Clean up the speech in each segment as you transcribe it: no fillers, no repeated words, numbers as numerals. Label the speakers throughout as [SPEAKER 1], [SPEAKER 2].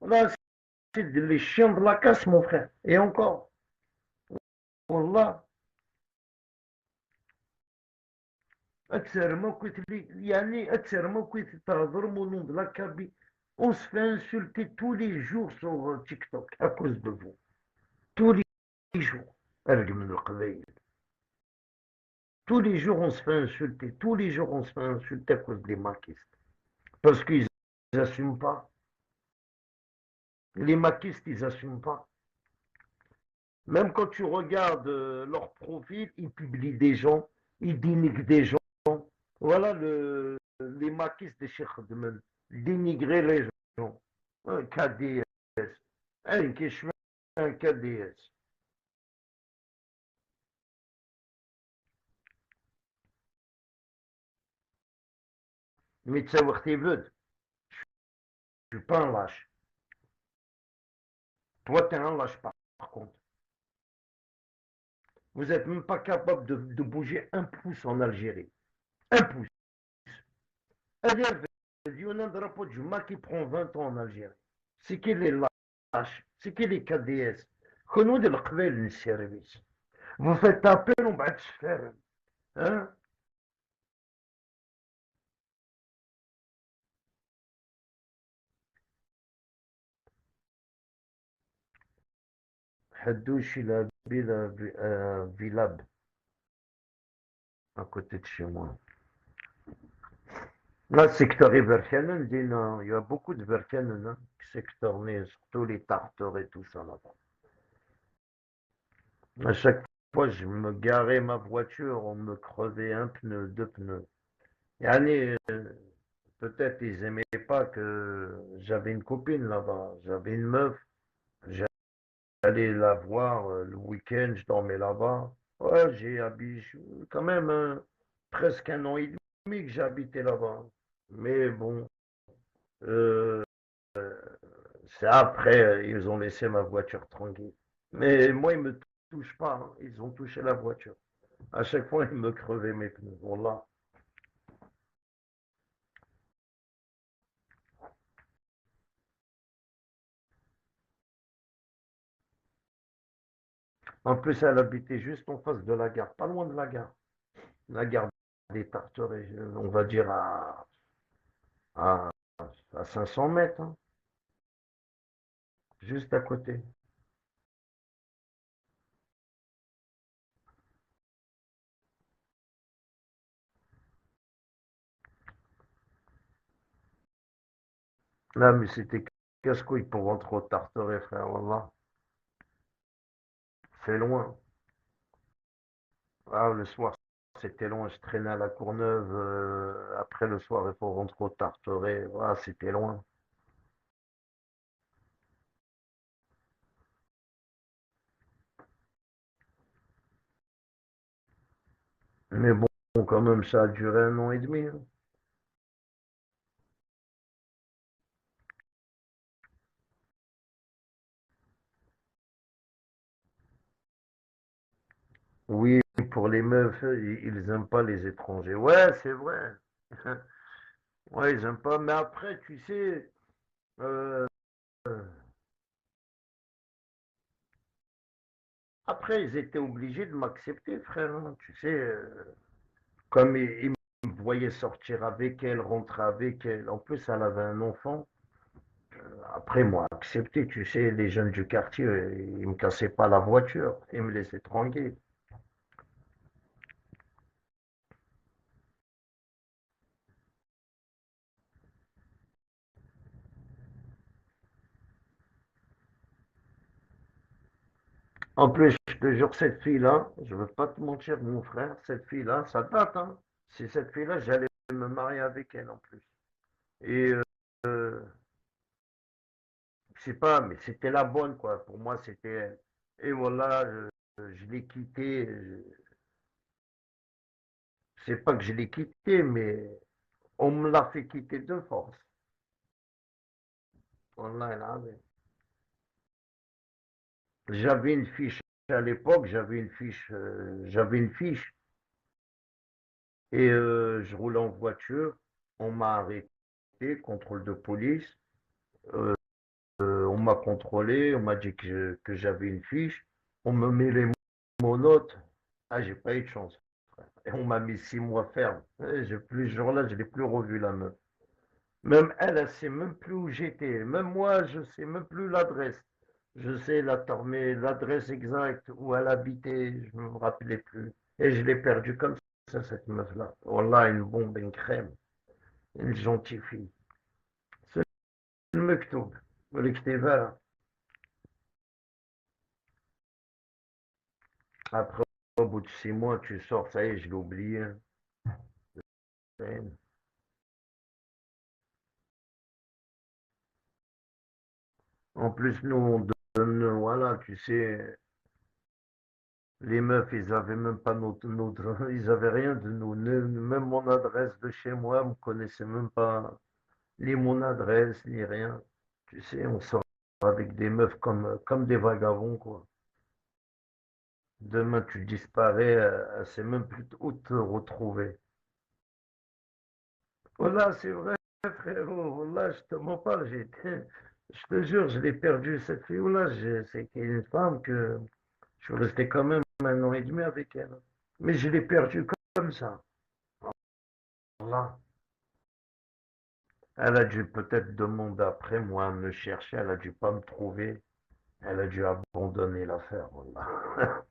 [SPEAKER 1] Là, c'est les chiens de la casse, mon frère. Et encore, Wallah, أكثر ما كنت يعني أكثر ما كنت تهضر mon nom de la cabine. On se fait insulter tous les jours sur TikTok à cause de vous. Tous les jours. أرجع من القبائل. Tous les jours, on se fait insulter. Tous les jours, on se fait insulter à cause des maquistes. Parce qu'ils n'assument pas. Les maquistes, ils n'assument pas. Même quand tu regardes leur profil, ils publient des gens, ils dénigrent des gens. Voilà les maquistes de Cheikh Khadman. Dénigrer les gens. Un KDS. Un كيشمل un KDS. Mais tu sais, je suis pas un lâche. Toi, tu es un lâche par contre. Vous n'êtes même pas capable de bouger un pouce en Algérie. Un pouce. Il y a un drapeau de Juma qui prend 20 ans en Algérie. C'est qui les lâches? C'est qui les KDS? Connaissez de l'Aqbel, le service. Vous faites appel, on va se faire. Hein? Hadouchi, la ville, Villab, à côté de chez moi. Là, secteur Ibercanen, il y a beaucoup de Bercanen, hein, secteur, mais surtout les Tartars et tout ça là-bas. À chaque fois, je me garais ma voiture, on me crevait un pneu, deux pneus. Yani, peut-être ils aimaient pas que j'avais une copine là-bas, j'avais une meuf, j'allais la voir le week-end, je dormais là-bas. Ouais, j'ai habité quand même presque un an et demi que j'ai habité là-bas. Mais bon, euh, c'est après, ils ont laissé ma voiture tranquille. Mais moi, ils me touchent pas, hein. Ils ont touché la voiture. À chaque fois, ils me crevaient mes pneus. Voilà. En plus, elle habitait juste en face de la gare, pas loin de la gare. La gare des Tarterets, on va dire à, à 500 mètres, hein, juste à côté. Là, mais c'était casse-couille pour rentrer au Tarteret, frère. Voilà. C'est loin. Ah, le soir, c'était loin. Je traînais à la Courneuve. Après, le soir, il faut rentrer au Tarteret. Voilà, c'était loin. Mais bon, quand même, ça a duré un an et demi, hein. Oui, pour les meufs, ils aiment pas les étrangers. Ouais, c'est vrai. Ouais, ils aiment pas. Mais après, tu sais, euh, après, ils étaient obligés de m'accepter, frère, hein. Tu sais, comme ils me voyaient sortir avec elle, rentrer avec elle. En plus, elle avait un enfant. Après, moi, accepté, tu sais, les jeunes du quartier, ils me cassaient pas la voiture. Ils me laissaient tranquille. En plus, je te jure, cette fille-là, je veux pas te mentir, mon frère, cette fille-là, ça date, hein. C'est cette fille-là, j'allais me marier avec elle en plus. Et euh, je sais pas, mais c'était la bonne, quoi. Pour moi, c'était elle. Et voilà, je l'ai quittée. C'est pas que je l'ai quittée, mais on me l'a fait quitter de force. Wallah, il avait. J'avais une fiche à l'époque, j'avais une fiche et je roulais en voiture. On m'a arrêté, contrôle de police. Euh, m'a contrôlé, on m'a dit que j'avais une fiche, on me met les mots notes. Ah, j'ai pas eu de chance. Et on m'a mis 6 mois ferme. Ce jour-là, je l'ai plus revu la meuf. Même elle, elle sait même plus où j'étais. Même moi, je sais même plus l'adresse. Je sais mais l'adresse exacte où elle habitait, je ne me rappelais plus. Et je l'ai perdue comme ça, cette meuf-là. Wallah, une bombe, une crème, une gentille fille. C'est le mektoub. Le ktéba. Après, au bout de 6 mois, tu sors, ça y est, je l'ai oublié. En plus, nous, on donne, voilà, tu sais, les meufs, ils avaient même pas ils avaient rien de nous. Même mon adresse de chez moi, ils me connaissaient même pas, ni mon adresse, ni rien. Tu sais, on sort avec des meufs comme des vagabonds, quoi. Demain, tu disparais, elle sait même plus où te retrouver. Voilà, c'est vrai, frérot. Voilà, je te mens pas. Je te jure, je l'ai perdu, cette fille-là. C'est une femme que je suis resté quand même 1 an et demi avec elle. Mais je l'ai perdue comme ça. Voilà. Elle a dû peut-être demander après moi à me chercher. Elle a dû pas me trouver. Elle a dû abandonner l'affaire. Voilà.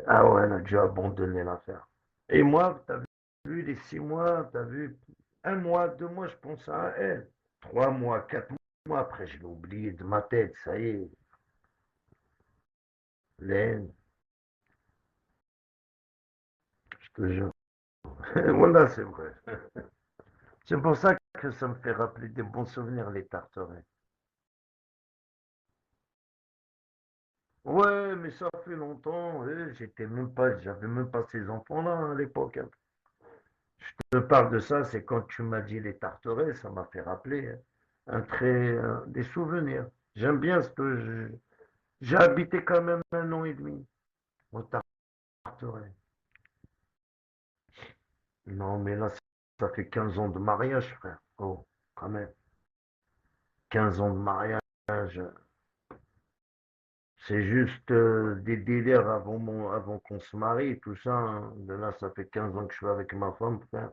[SPEAKER 1] Ah ouais, elle a dû abandonner l'affaire. Et moi, t'as vu les 6 mois, t'as vu 1 mois, 2 mois, je pense à elle. 3 mois, 4 mois après, je l'ai oublié de ma tête, ça y est. Laine, je te jure. Voilà, c'est vrai. C'est pour ça que ça me fait rappeler des bons souvenirs, les Tarterets. Ouais, mais ça fait longtemps. J'avais même pas ces enfants-là hein, à l'époque, hein. Je te parle de ça, c'est quand tu m'as dit les Tarterets, ça m'a fait rappeler hein, des souvenirs. J'aime bien ce que j'ai habité quand même 1 an et demi au Tarteret. Non, mais là, ça fait 15 ans de mariage, frère. Oh, quand même. 15 ans de mariage. C'est juste des délires avant qu'on se marie, tout ça, hein. De là, ça fait 15 ans que je suis avec ma femme, frère.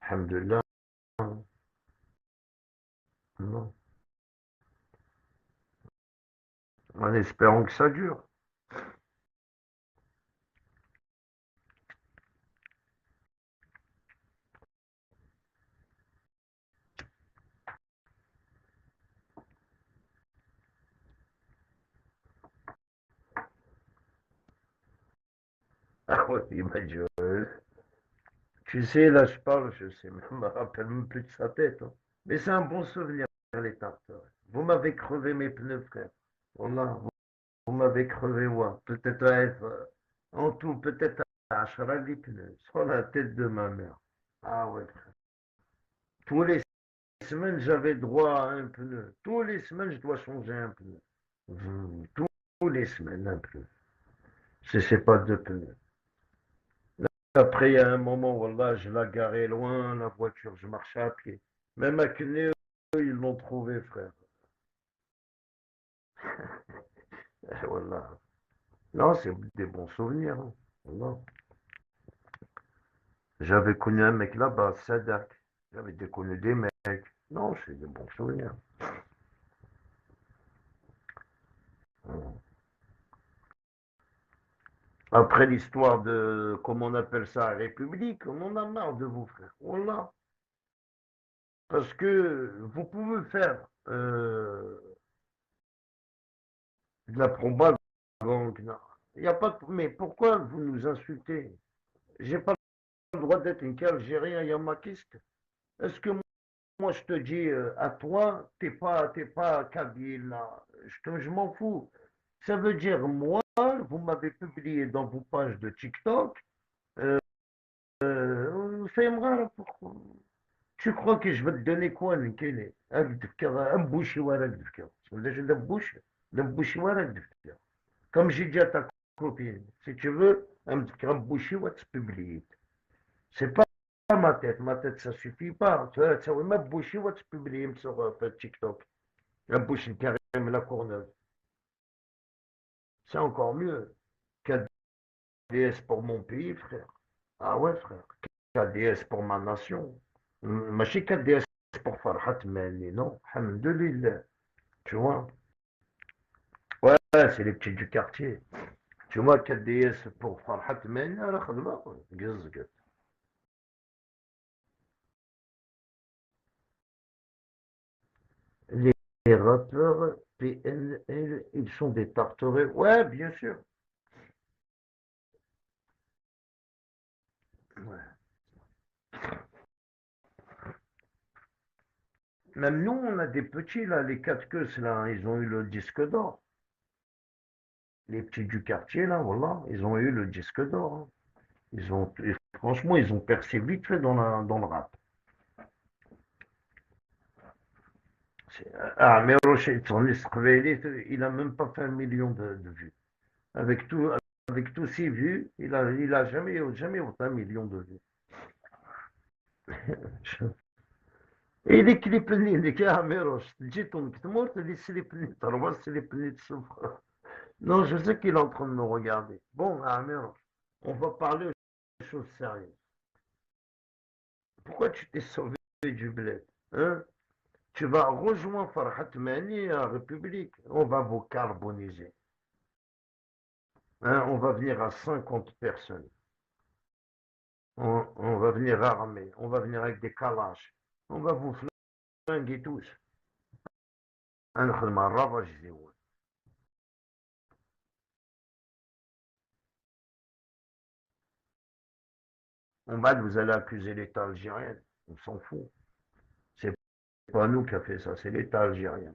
[SPEAKER 1] Alhamdulillah. Non. En espérant que ça dure. Ah ouais, il m'a dit, tu sais, là, je parle, je sais, je me rappelle même plus de sa tête, hein. Mais c'est un bon souvenir, les tartares. Vous m'avez crevé mes pneus, frère. Wallah, vous m'avez crevé, moi. Peut-être en tout, peut-être à Ashra les pneus, sur la tête de ma mère. Ah ouais, frère. Tous les semaines, j'avais droit à un pneu. Tous les semaines, je dois changer un pneu. Tous les semaines, un pneu. C'est pas deux pneus. Après, il y a un moment, voilà, je la garais loin, la voiture, je marchais à pied. Même à Kenya, ils l'ont trouvé, frère. Voilà. Non, c'est des bons souvenirs, hein. Voilà. J'avais connu un mec là-bas, Sadak. Connu des mecs. Non, c'est des bons souvenirs. Après l'histoire de, comment on appelle ça, République, on en a marre de vous, frère. Voilà. Parce que vous pouvez faire de la propagande. Non. Il y a pas de... Mais pourquoi vous nous insultez? J'ai pas le droit d'être une Algérien yamakiste. Est-ce que moi je te dis à toi, t'es pas kabyle là. Je m'en fous. Ça veut dire moi, vous m'avez publié dans vos pages de TikTok. Euh, فاهم pourquoi? Tu crois que je vais te donner quoi, Nkele? Un boucher ou un dfkar. Je le bouche, le boucher ou un dfkar. Comme j'ai dit à ta copine, si tu veux, un boucher ou tu publies. C'est pas ma tête ça suffit pas. Tu vois, ça va me boucher ou tu publies sur TikTok. La bouche Karim La Courneuve. C'est encore mieux. KDS pour mon pays, frère. Ah ouais, frère. KDS pour ma nation. Machi KDS pour Farhat Mani, non. Alhamdulillah. Tu vois? Ouais, c'est les petits du quartier. Tu vois, KDS pour Farhat Mani, alors, les rappeurs PNL, ils sont des tarterets. Ouais, bien sûr. Ouais. Même nous, on a des petits, là, les quatre queues, là, ils ont eu le disque d'or. Les petits du quartier, là, voilà, ils ont eu le disque d'or. Hein. Franchement, ils ont percé vite fait dans le rap. Ah, mais Rocher, il a même pas fait 1 million de vues. Avec tout, avec tous ses vues, il a jamais autant 1 million de vues. Et les clips, les gars, mais Roche, جيتهم كتمور, les slipnit, trois slipnit souffrent. Non, je sais qu'il est en train de nous regarder. Bon, Amir, on va parler de choses sérieuses. Pourquoi tu t'es sauvé du bled? Hein? Tu vas rejoindre Farhat Mani en République. On va vous carboniser. Hein? On va venir à 50 personnes. On va venir armés. On va venir avec des calages. On va vous flinguer tous. هنخدم على الرافاج زيون. On va vous allez accuser l'État algérien. On s'en fout. C'est pas nous qui a fait ça, c'est l'État algérien.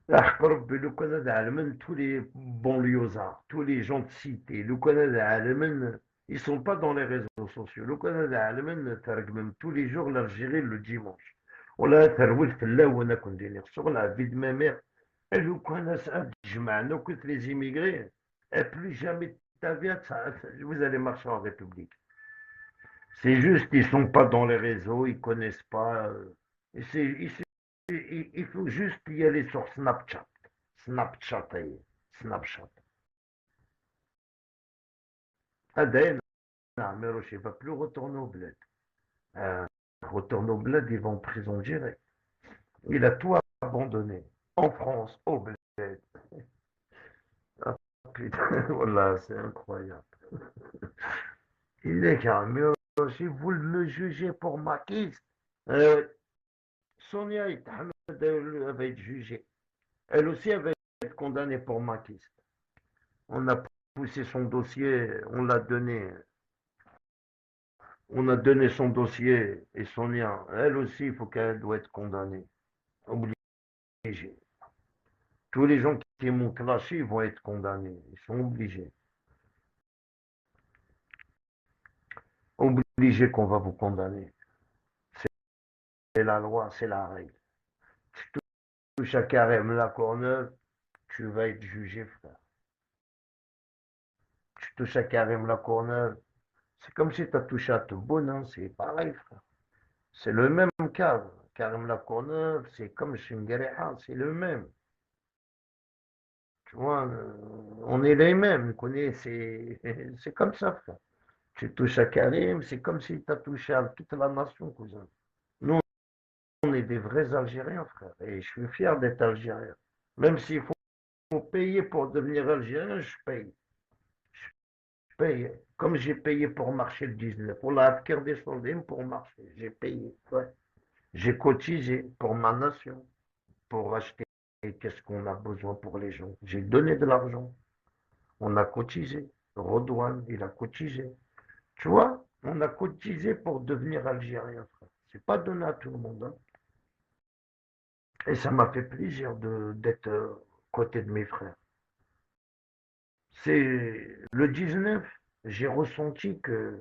[SPEAKER 1] Le Canada allemand, tous les banlieusards, tous les gens de cité, le Canada allemand, ils sont pas dans les réseaux sociaux. Le Canada allemand, même tous les jours l'Algérie le dimanche. ولا ترويت في الله وانا كنت داير شغل la vie de ma mère. Et le Canada, je m'en occupe les immigrés. Et plus jamais de ta vie, vous allez marcher en République. C'est juste, ils sont pas dans les réseaux, ils connaissent pas. Et il faut juste y aller sur Snapchat. Snapchat, Snapchat. Aden, mais il ne va plus retourner au bled. Retourner au bled, il va en prison direct. Il a tout abandonné. En France, au bled. Ah, putain, voilà, c'est incroyable. Il est calme. Si vous me jugez pour ma kiss, Sonia et Ahmed va être jugée. Elle aussi, elle va être condamnée pour maquis. On a poussé son dossier, on a donné son dossier et son lien. Elle aussi, il faut qu'elle doit être condamnée. Obligée. Tous les gens qui m'ont clashé vont être condamnés. Ils sont obligés. Obligés qu'on va vous condamner. C'est la loi, c'est la règle. Tu touches à Karim La Courneuve, tu vas être jugé, frère. Tu touches à Karim La Courneuve, c'est comme si tu as touché à Tebboune, hein, c'est pareil, frère. C'est le même cas. Karim La Courneuve, c'est comme Shingareha, c'est le même. Tu vois, on est les mêmes. C'est comme ça, frère. Tu touches à Karim, c'est comme si tu as touché à toute la nation, cousin. Nous, on est des vrais Algériens, frère. Et je suis fier d'être Algérien. Même s'il faut payer pour devenir Algérien, je paye. Je paye. Comme j'ai payé pour marcher le 19. Pour la Afkir des soldats, pour marcher. J'ai payé. Ouais. J'ai cotisé pour ma nation. Pour acheter qu'est-ce qu'on a besoin pour les gens. J'ai donné de l'argent. On a cotisé. Redouane, il a cotisé. Tu vois, on a cotisé pour devenir algérien, frère. C'est pas donné à tout le monde. Hein. Et ça m'a fait plaisir d'être côté de mes frères. C'est le 19, j'ai ressenti que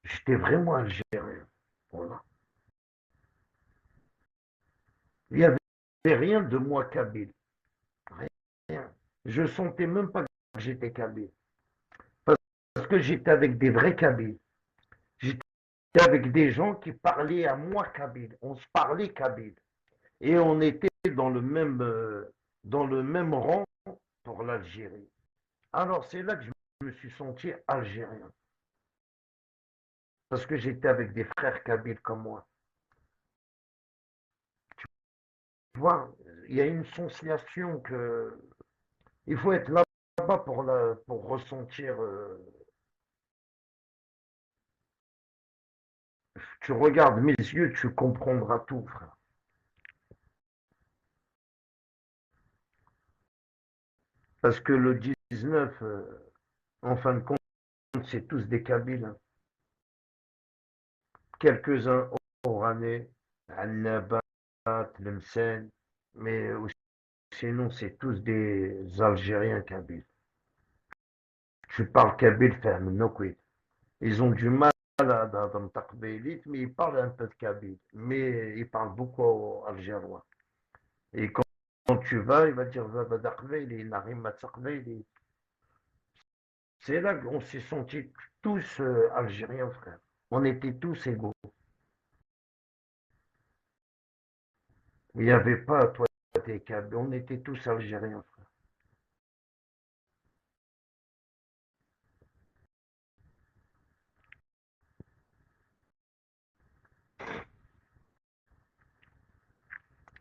[SPEAKER 1] j'étais vraiment algérien. Voilà. Il n'y avait rien de moi kabyle. Rien. Je sentais même pas que j'étais kabyle. Parce que j'étais avec des vrais kabyles. J'étais avec des gens qui parlaient à moi kabyle. On se parlait kabyle. Et on était dans le même rang pour l'Algérie. Alors c'est là que je me suis senti algérien. Parce que j'étais avec des frères kabyles comme moi. Tu vois, il y a une sensation que il faut être là-bas pour ressentir. Tu regardes mes yeux, tu comprendras tout, frère. Parce que le 19, en fin de compte, c'est tous des Kabyles, hein. Quelques-uns oranais, Annabat, Tlemcen, mais sinon, c'est tous des Algériens kabyles. Tu parles kabyle, ils ont du mal à m'taqbaylit, mais ils parlent un peu de kabyle. Mais ils parlent beaucoup algérois. Et quand tu vas, il va dire c'est là qu'on s'est sentis tous algériens, frère. On était tous égaux. Il n'y avait pas, toi, t'es kabyle. On était tous algériens, frère.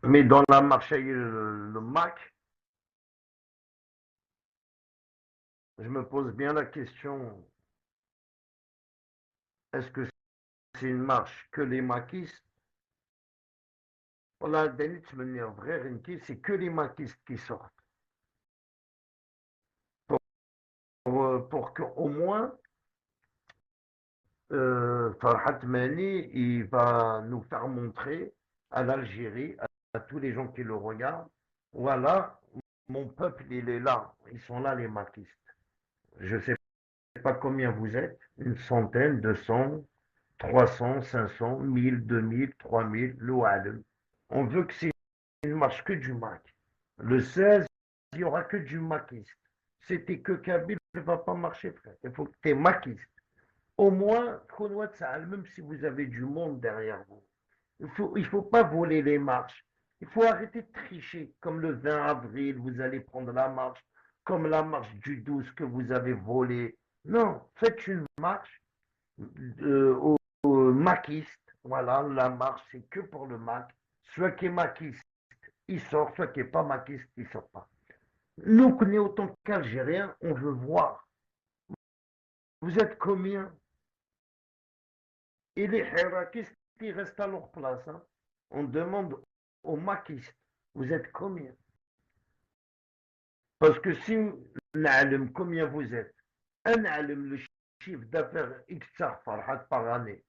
[SPEAKER 1] Mais dans la marche, le MAC, je me pose bien la question, est-ce que c'est une marche que les maquistes? Voilà, Denis vrai Rinki, c'est que les maquistes qui sortent. Pour qu'au moins, Farhat Mani, il va nous faire montrer à l'Algérie, à tous les gens qui le regardent, voilà, mon peuple, il est là. Ils sont là, les maquistes. Je ne sais pas combien vous êtes, une centaine, 200, 300, 500, 1000, 2000, 3000, l'oualem. On veut que c'est une marche que du Mac. Le 16, il n'y aura que du maquiste. C'était que Kabyle ne va pas marcher, frère. Il faut que tu es maquiste. Au moins, même si vous avez du monde derrière vous. Il faut pas voler les marches. Il faut arrêter de tricher. Comme le 20 avril, vous allez prendre la marche. Comme la marche du 12 que vous avez volée. Non, faites une marche au maquiste. Voilà, la marche, c'est que pour le Mac. Soit qui est maquiste, il sort. Soit qui n'est pas maquiste, il ne sort pas. Nous, qu'on est autant qu'Algériens, on veut voir. Vous êtes combien? Et les Hirakistes, ils restent à leur place, hein. On demande aux maquistes, vous êtes combien? Parce que si n'alem combien vous êtes, un alem le chiffre d'affaires X farhat par année.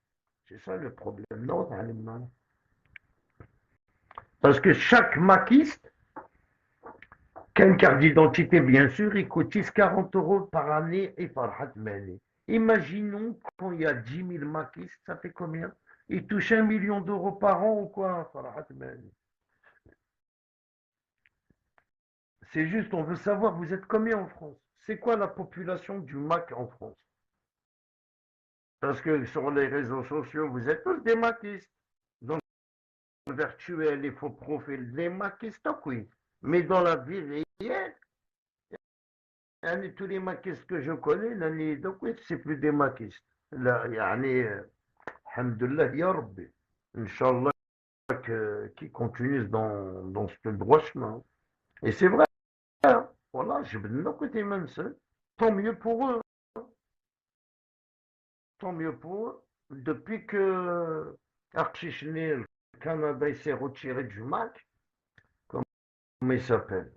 [SPEAKER 1] C'est ça le problème. Non, non. Parce que chaque maquiste, qu'une carte d'identité, bien sûr, il cotise 40 euros par année et farhat mani. Imaginons quand il y a 10 000 maquistes, ça fait combien? Ils touchent 1 million d'euros par an ou quoi, farhat mani? C'est juste, on veut savoir, vous êtes combien en France? C'est quoi la population du Mac en France? Parce que sur les réseaux sociaux, vous êtes tous des maquistes. Dans le virtuel, les faux profils, des maquistes, oui. Mais dans la vie réelle, tous les maquistes que je connais, donc oui, c'est plus des maquistes. Là, alhamdulillah, ya Rabbi. Inch'Allah, qui continuent dans ce droit chemin. Et c'est vrai, hein. Voilà, je vais de nos côtés même seul. Tant mieux pour eux. Tant mieux pour eux. Depuis que Archichné, le Canada, il s'est retiré du Mac, comment il s'appelle?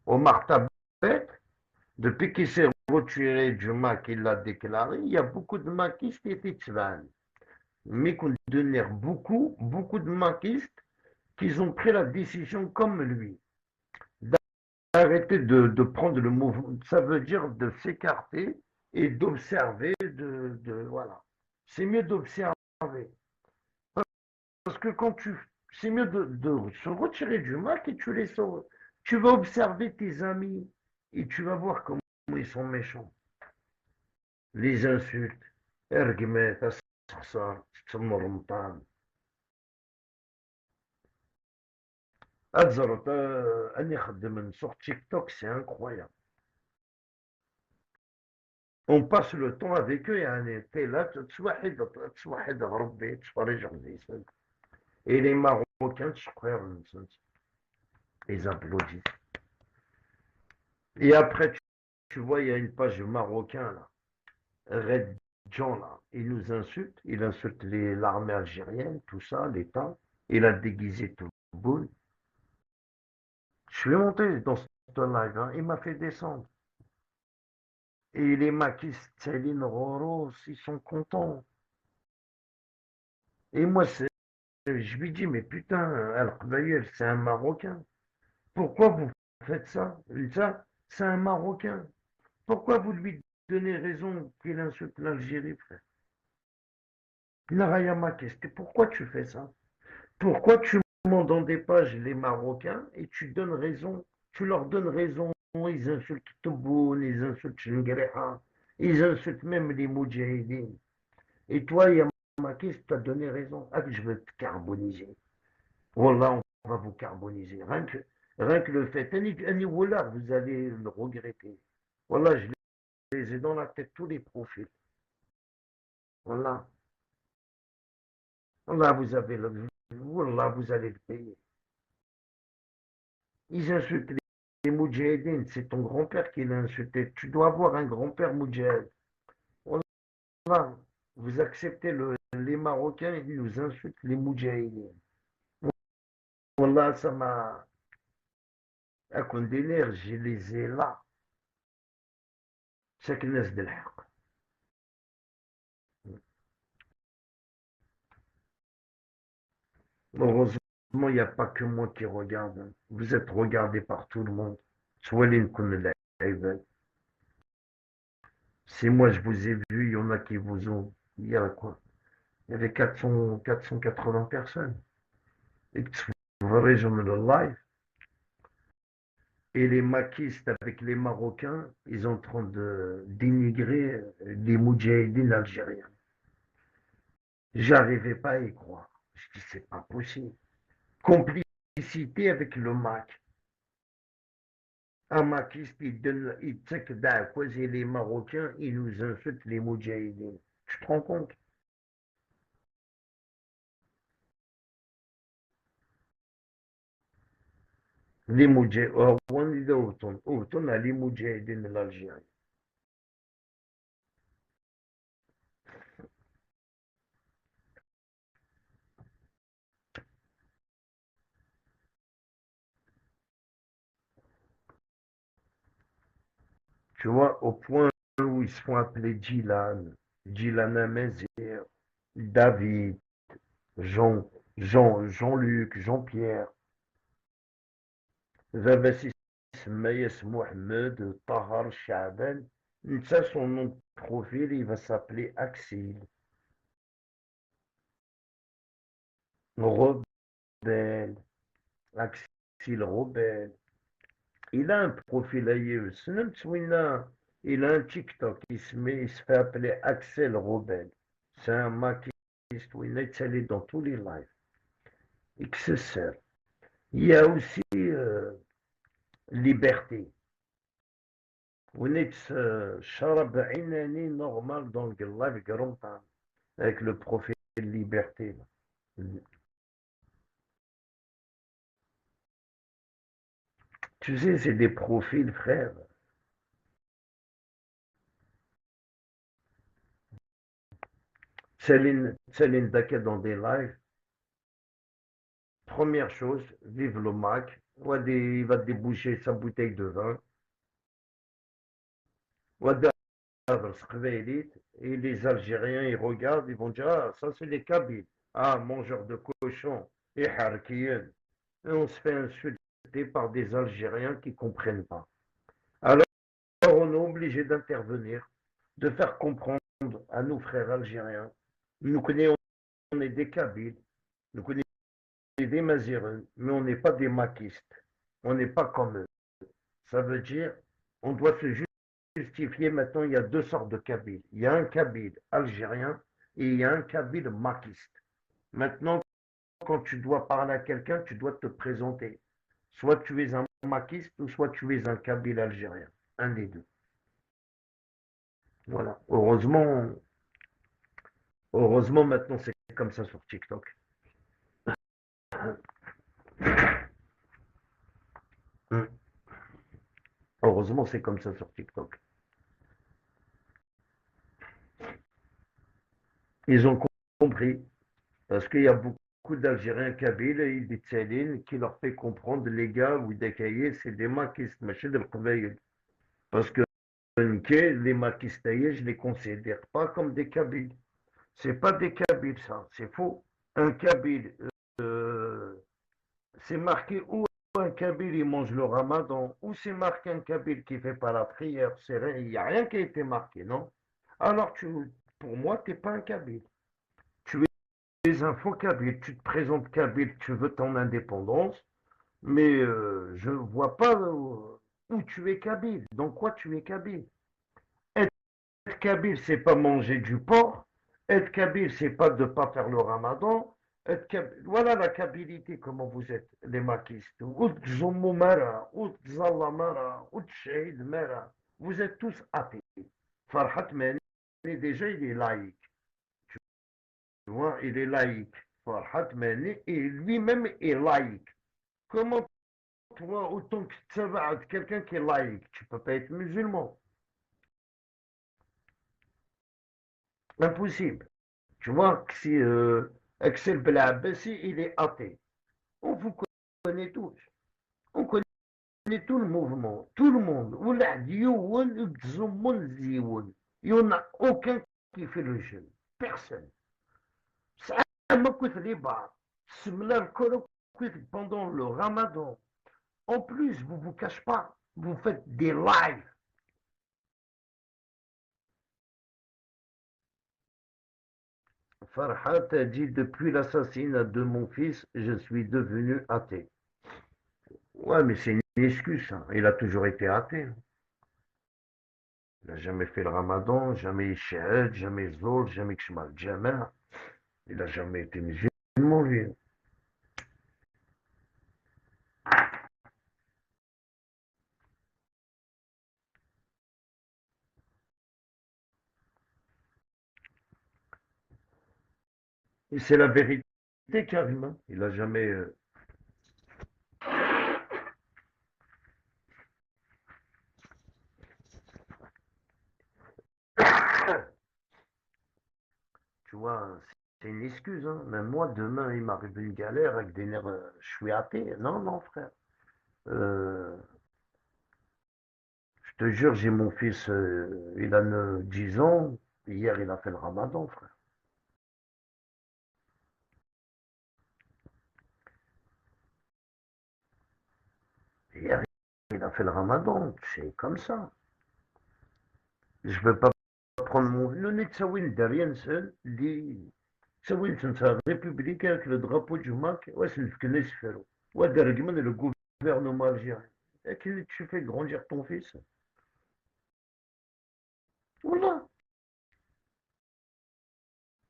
[SPEAKER 1] Omar Tabet, depuis qu'il s'est retiré du Mac, il l'a déclaré, il y a beaucoup de maquistes qui étaient tsvan. Mais qu'on devenir beaucoup de maquistes qui ont pris la décision comme lui, d'arrêter de prendre le mouvement. Ça veut dire de s'écarter et d'observer, voilà. C'est mieux d'observer. Parce que c'est mieux de se retirer du Mac et tu les sauves. Tu vas observer tes amis et tu vas voir comment ils sont méchants. Les insultes, ergmet, تخسر تتمر رمضان أتزرط أني خدم sur TikTok, c'est incroyable. On passe le temps avec eux يعني t'es là تسوحد ربي تفرج على et les Marocains ils applaudissent. Et après tu vois il y a une page marocain là, Red John là, il nous insulte, il insulte l'armée algérienne, tout ça, l'État, il a déguisé tout le boule. Je suis monté dans ce live, hein, il m'a fait descendre. Et les maquistes, Céline Roros, ils sont contents. Et moi, je lui dis, mais putain, Al-Qbaïl, c'est un Marocain. Pourquoi vous faites ça? Ça, c'est un Marocain. Pourquoi vous lui donnez raison qu'il insulte l'Algérie, frère? Naraya Makeste, pourquoi tu fais ça? Pourquoi tu montes dans des pages les Marocains et tu donnes raison, tu leur donnes raison, ils insultent Tebboune, ils insultent Chenguereha, ils insultent même les Moudjahidines. Et toi, Yamakis, tu as donné raison. Ah, je vais te carboniser. Voilà, on va vous carboniser. Rien que le fait, voilà, vous allez le regretter. Voilà, je les ai dans la tête, tous les profils. Voilà. Voilà, voilà, vous allez le payer. Ils insultent les Moudjahidines. C'est ton grand-père qui l'a insulté. Tu dois avoir un grand-père Moudjahid. Voilà. Vous acceptez les Marocains, ils nous insultent les Moudjahidines. Voilà, ça m'a. À condamner, je les ai là. Chaque nas de l'haq. Heureusement, il n'y a pas que moi qui regarde. Vous êtes regardé par tout le monde. Soit les si moi je vous ai vu, il y en a qui vous ont. Il y a quoi? Il y avait 480 personnes. Et que vous verrez, j'en ai le live. Et les maquistes avec les Marocains, ils sont en train de dénigrer les Moudjahidines algériens. J'arrivais pas à y croire. Je dis, c'est pas possible. Complicité avec le Mac. Un maquiste, il sait que causer les Marocains, il nous insulte les Moudjahidines. Tu te rends compte? Les Moudjahidines, on a les Moudjahidines de l'Algérie. Tu vois, au point où ils se font appeler Djilan Amezir, David, Jean-Luc, Jean-Pierre, Zavassis Mayes Mohamed, Tahar Chaban. Ça, son nom de profil, il va s'appeler Axil. Rebelle, Axil Rebelle. Il a un profil ailleurs. Il a un TikTok. Il se fait appeler Axel Rebelle. C'est un maquiste. Il est allé dans tous les lives. Et que se sert. Il y a aussi Liberté. On est Sharab Inani normal dans le live grand temps. Avec le profil Liberté. Tu sais, c'est des profils, frère. Céline Daquet dans des lives. Première chose, vive le Mac. Il va déboucher sa bouteille de vin. Et les Algériens, ils regardent, ils vont dire, ah, ça c'est les Kabyles. Ah, mangeurs de cochons. Et Harkien. Et on se fait insulter par des Algériens qui ne comprennent pas. Alors, on est obligé d'intervenir, de faire comprendre à nos frères algériens. Nous connaissons, on est des Kabyles, nous connaissons des Mazirun, mais on n'est pas des maquistes. On n'est pas comme eux. Ça veut dire, on doit se justifier maintenant, il y a deux sortes de Kabyles. Il y a un Kabyle algérien et il y a un kabyle maquiste. Maintenant, quand tu dois parler à quelqu'un, tu dois te présenter. Soit tu es un maquiste ou soit tu es un kabyle algérien. Un des deux. Voilà. Heureusement maintenant c'est comme ça sur TikTok. Heureusement c'est comme ça sur TikTok. Ils ont compris. Parce qu'il y a beaucoup d'Algériens kabyles et des Tsalines qui leur fait comprendre les gars ou des cahiers, c'est des maquistes, machin de l'Qbaïl. Parce que les maquistes, je les considère pas comme des kabyles. C'est pas des kabyles, ça, c'est faux. Un kabyle, euh, c'est marqué où un kabyle il mange le ramadan, ou c'est marqué un kabyle qui fait pas la prière, il n'y a rien qui a été marqué, non? Alors pour moi, tu n'es pas un kabyle. Tu es un faux kabyle, tu te présentes kabyle, tu veux ton indépendance, mais je ne vois pas où tu es kabyle, dans quoi tu es kabyle. Être kabyle, c'est pas manger du porc. Être kabyle, c'est pas de pas faire le ramadan. Voilà la kabilité, comment vous êtes, les maquistes. Vous êtes tous athées. Farhat Meni, déjà, il est laïque. Tu vois, il est laïque. Farhat Meni, et lui-même est laïque. Comment toi, autant que tu vas être quelqu'un qui est laïque, tu peux pas être musulman. Impossible. Tu vois que si Axel Belabassi, il est athée. On vous connaît tous. On connaît tout le mouvement, tout le monde. Il n'y en a aucun qui fait le jeûne. Personne. Pendant le ramadan. En plus, vous ne vous cachez pas. Vous faites des lives. Farhat a dit depuis l'assassinat de mon fils, je suis devenu athée. Ouais, mais c'est une excuse, hein. Il a toujours été athée. Il n'a jamais fait le ramadan, jamais Shahad, jamais Zol, jamais Kshmal Jama. Il n'a jamais été musulman, lui. Et c'est la vérité, Karim, hein. Il n'a jamais. Tu vois, c'est une excuse, hein. Même moi, demain, il m'arrive une galère avec des nerfs. Je suis athée. Non, non, frère. Euh, je te jure, j'ai mon fils, il a 10 ans. Hier, il a fait le ramadan, frère. Hier, il a fait le ramadan. C'est comme ça. Je ne veux pas prendre mon. Le Netsawin derrière seul dit. Tsawin, c'est une république avec le drapeau du Mac. Ouais, c'est une fenêtre. Ouais, derrière le gouvernement algérien. Et que tu fais grandir ton fils. Voilà.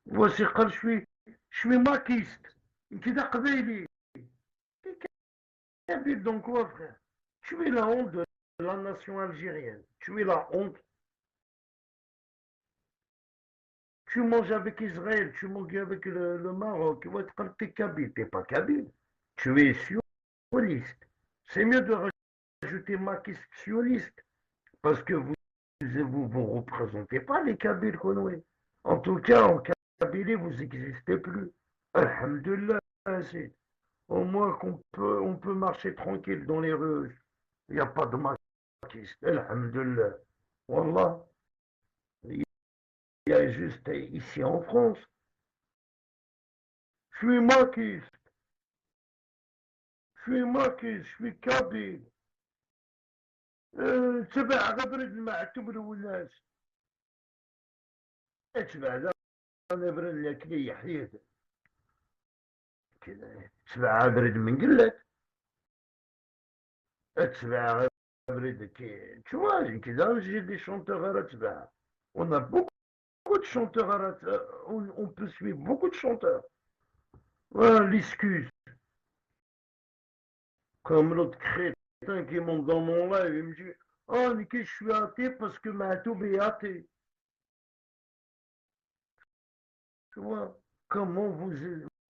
[SPEAKER 1] Voici quand je suis maquiste. كده قبيلي. Kabyle donc quoi, frère? Tu es la honte de la nation algérienne. Tu es la honte. Tu manges avec Israël, tu manges avec le Maroc. Ouais, quand t'es Kabyle, t'es pas Kabyle. Tu es sioniste. C'est mieux de rajouter maquiste sioniste. Parce que vous représentez pas les Kabyles Konoé. En tout cas, en Kabylie, vous n'existez plus. Alhamdulillah, c'est au moins on peut marcher tranquille dans les rues. Il n'y a pas de maquiste. Alhamdulillah. Wallah, il y a juste ici en France. Je suis maquiste, je suis kabyle. تبع غبرد المعتبر والناس. تبع ذا غبرد لك حياته. تبع برد من قلة. تبع برد tu vois, كذا j'ai des chanteurs à تبع. On a beaucoup de chanteurs, on peut suivre beaucoup de chanteurs. Voilà, l'excuse. Comme l'autre crétin qui monte dans mon live, il me dit, oh, Nicky, je suis athée parce que Mahtoub est athée. Tu vois, comment vous,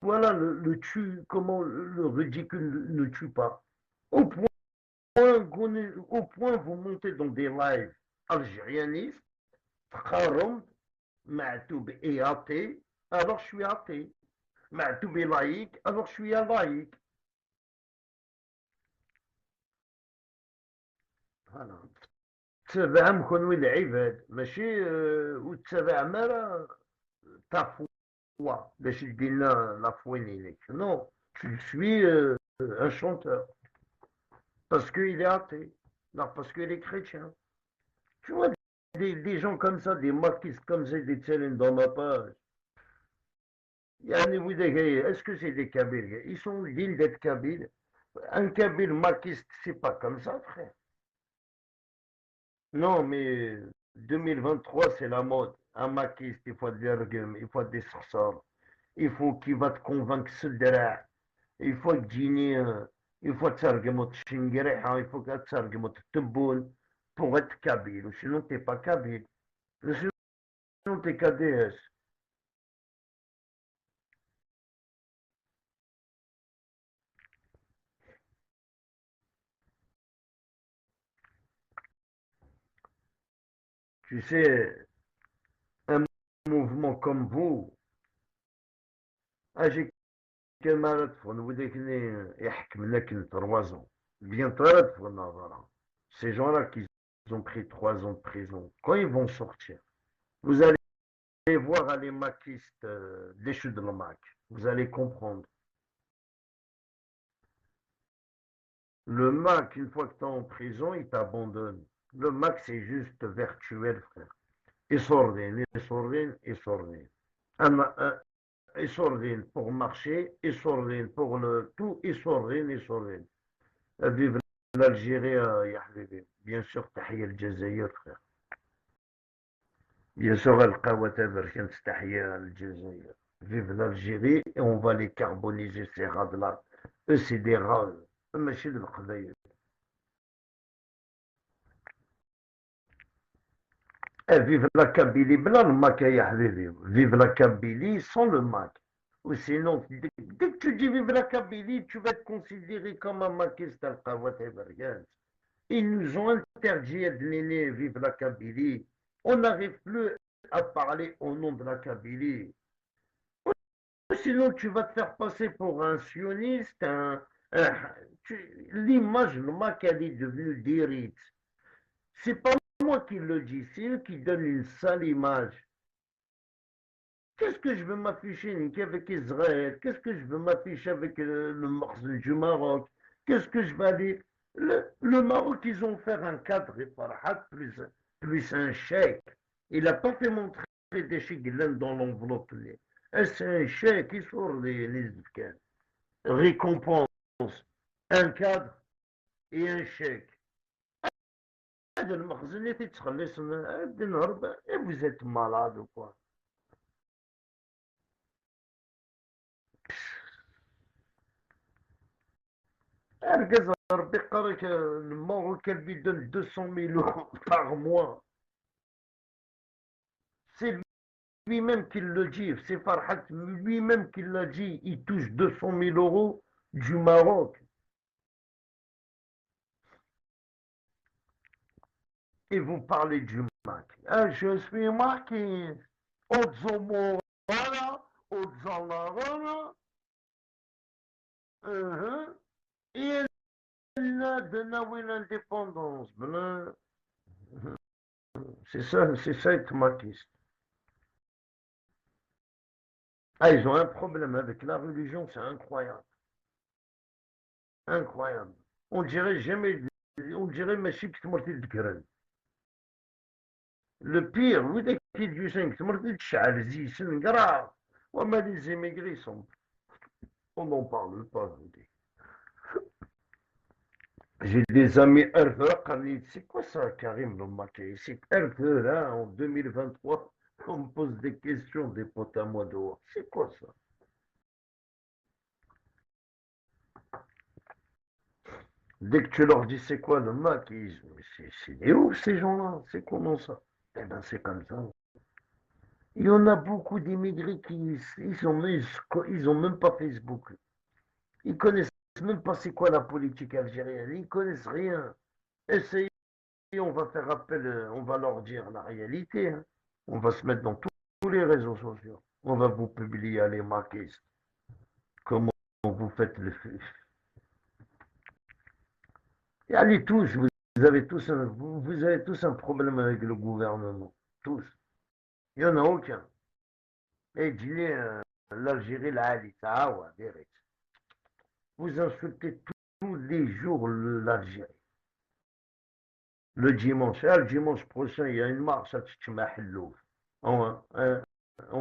[SPEAKER 1] voilà le tue, comment le ridicule ne tue pas. Au point, au point vous montez dans des lives algérianistes, Kharom, Mahtoub est athée, alors je suis athée. Mahtoub est laïque, alors je suis un laïque. Voilà. تبعهم كونوا العباد ماشي وتبع مالا ta foi باش دينا la foi non je suis un chanteur parce qu'il est athée non parce qu'il est chrétien tu vois des gens comme ça des marquistes comme ça des tchèlènes dans ma page est-ce que c'est des Kabyles ils sont dignes d'être Kabyles un Kabyle marquiste c'est pas comme ça frère. Non, mais 2023, c'est la mode. Un maquiste, il faut des arguments, il faut des sorts. Il faut qu'il va te convaincre ce drap. Il faut que Gini, il faut que argument Chingreha, il faut que tu argument Tebboune pour être kabyle. Ou sinon, tu n'es pas kabyle. Ou sinon, tu es KDS. Tu sais, un mouvement comme vous, j'ai كمالة وديك يحكم لك 3 ans. Bientôt, ces gens-là qui ont pris 3 ans de prison, quand ils vont sortir, vous allez voir les maquistes déchus de la Mac. Vous allez comprendre. Le Mac, une fois que tu es en prison, il t'abandonne. Le Mac, c'est juste virtuel, frère. Essordine, essordine, essordine. Essordine pour marcher, essordine pour le tout, essordine, essordine. Vive l'Algérie, ya Habibi. Bien sûr, تحية الجزائر, frère. Bien sûr, القهوة بركان تحية الجزائر. Vive l'Algérie et on va les carboniser, ces rats-là. Eux, c'est des rats. ماشي د القبايل. Vive la Kabylie, bla le Mac, ya Habibi. Vive la Kabylie sans le Mac. Ou sinon, dès que tu dis vive la Kabylie, tu vas être considéré comme un maquiste al-Qawat et ils nous ont interdit de l'aîné vive la Kabylie. On n'arrive plus à parler au nom de la Kabylie. Sinon, tu vas te faire passer pour un sioniste, l'image, le Mac, elle est devenue dérite. C'est pas moi qui le dis, c'est eux qui donnent une sale image. Qu'est-ce que je veux m'afficher avec Israël? Qu'est-ce que je veux m'afficher avec le morceau du Maroc? Qu'est-ce que je vais aller? Le Maroc, ils ont fait un cadre et Farhat plus un chèque. Il n'a pas fait montrer des chèques dans l'enveloppe. C'est un chèque, il sort les récompense, un cadre et un chèque. Vous êtes malade ou quoi? Regarde, le Marocain lui donne 200 000 euros par mois. C'est lui-même qui le dit. C'est Farhat lui-même qui l'a dit. Il touche 200 000 euros du Maroc. Et vous parlez du Mac. Ah, je suis marqué. Odzomorana, Odzalarana. Et elle a donné l'indépendance. C'est ça être maquiste. Ah, ils ont un problème avec la religion, c'est incroyable. Incroyable. On dirait jamais, on dirait Machib Tmortil de. Le pire, vous êtes du 5, Tmortil de Chalzi, c'est grave. Oh, mais les immigrés sont. On n'en parle pas, je vous dis. J'ai des amis RVE, c'est quoi ça, Karim, le maquet? C'est RVE, là, en 2023. On me pose des questions, des potes à moi dehors. C'est quoi ça? Dès que tu leur dis c'est quoi le Mac, ils disent mais c'est des ouf ces gens-là, c'est comment ça? Eh ben c'est comme ça. Il y en a beaucoup d'immigrés qui ils ont même pas Facebook. Ils connaissent même pas c'est quoi la politique algérienne. Ils connaissent rien. Essayez, on va faire appel, on va leur dire la réalité, hein. On va se mettre dans tous les réseaux sociaux. On va vous publier les maquistes. Comment vous faites le. Et allez tous, vous avez tous un problème avec le gouvernement. Tous. Il n'y en a aucun. Et dis-les, l'Algérie, là, elle est ah ouais, direct. Vous insultez tous les jours l'Algérie. Le dimanche, le dimanche prochain, il y a une marche à Tchitchmahillouf. On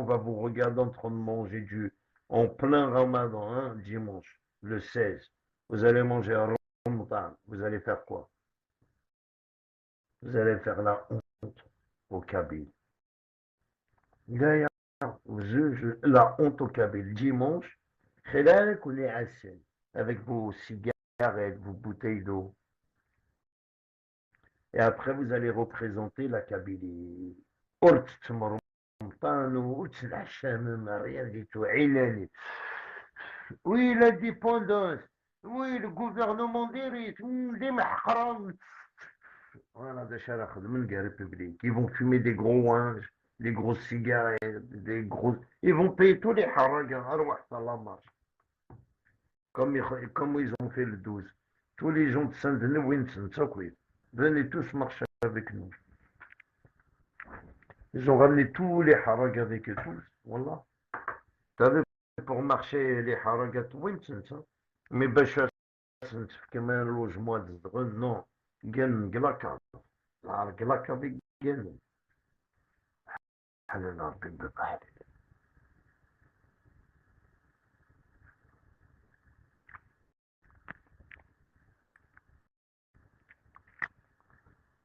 [SPEAKER 1] va vous regarder en train de manger en plein ramadan, hein, dimanche, le 16. Vous allez manger un ramadan. Vous allez faire quoi? Vous allez faire la honte au Kabyles. D'ailleurs, la honte au Kabyles. Dimanche, avec vos cigarettes, vos bouteilles d'eau. Et après, vous allez représenter la Kabylie. Rien du tout. Oui, l'indépendance. Oui, le gouvernement dirige. Des mahram. Voilà, des république. Ils vont fumer des gros ouinges, des grosses cigarettes, des gros. Ils vont payer tous les haragas. Comme ils ont fait le 12. Tous les gens de Saint-Denis, Winston, venez tous marcher avec nous. Ils ont ramené tous les haragas avec eux tous. Voilà. T'as vu, pour marcher les haragas de Winston, ça. Mais Bachar, c'est comme un logement de Zdrun, non. Gen Glaka. Glaka avec Gen.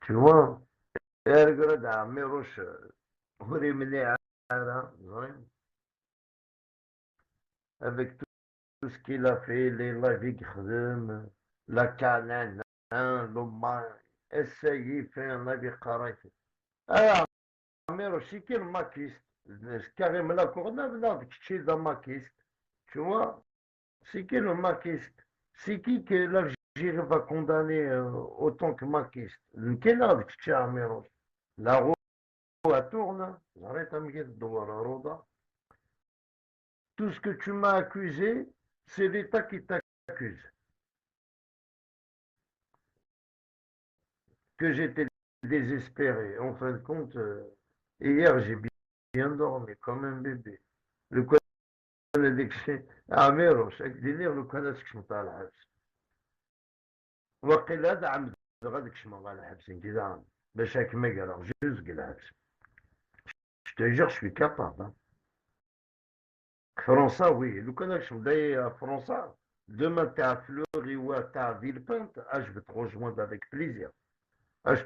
[SPEAKER 1] Tu vois, regarde, Amiroche, vous les menez à avec tout ce qu'il a fait, les Lavig Khdem, la Canaan, l'Oman, essayez, fait un Lavig Karaïf. Ah, Amiroche, c'est qui le maquiste? Carrément la cornade, là, c'est le maquiste. Tu vois, c'est qui le maquiste? C'est qui que l'Algérie va condamner autant que maquiste? Quel âge tu as, Amiroche? La roue tourne, j'arrête à me dire, tout ce que tu m'as accusé, c'est l'État qui t'accuse. Que j'étais désespéré. En fin de compte, hier, j'ai bien dormi comme un bébé. Le عميرو شاك دينير لو كان تكشمط على الحبس وقيل هذا عمد غادي كشمط على الحبس كذا باش هاك ما قال جوز قال الحبس je suis capable hein. فرنساوي لو كان كشمط داي فرنسا demain t'es à Fleury ou t'es à Villepinte je vais te rejoindre avec plaisir je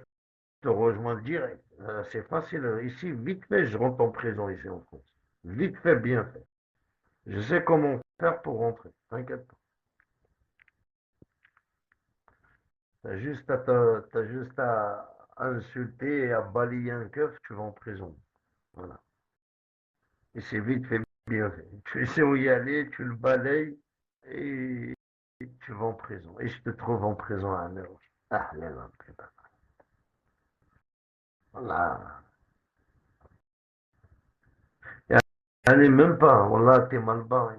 [SPEAKER 1] te rejoindre direct c'est facile ici vite fait je rentre en prison ici en France vite fait bien fait je sais comment faire pour rentrer t'inquiète pas. T'as juste à insulter et à balayer un keuf, tu vas en prison. Voilà. Et c'est vite fait, bien fait. Tu sais où y aller, tu le balayes et tu vas en prison. Et je te trouve en prison à Améros. Ah, là, là, putain. Voilà. Allez, même pas. Voilà, t'es mal barré.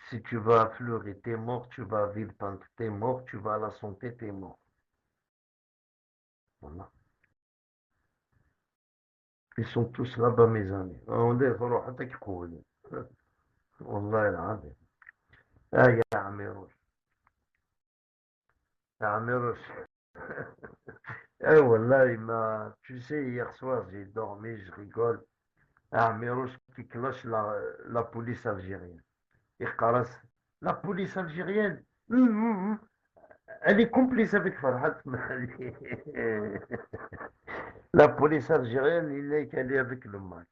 [SPEAKER 1] Si tu vas à Fleury, t'es mort, tu vas à Villepinte, t'es mort, tu vas à la santé, t'es mort. Voilà. Ils sont tous là-bas, mes amis. On dit, faut روح حتى كيقول. والله العظيم. يا عمي Améros. Eh, wallah, tu sais, hier soir, j'ai dormi, je rigole. Améros qui cloche la police algérienne. Et Khalas, la police algérienne, elle est complice avec Farhat Mali. La police algérienne, il n'est qu'elle est avec le MAC.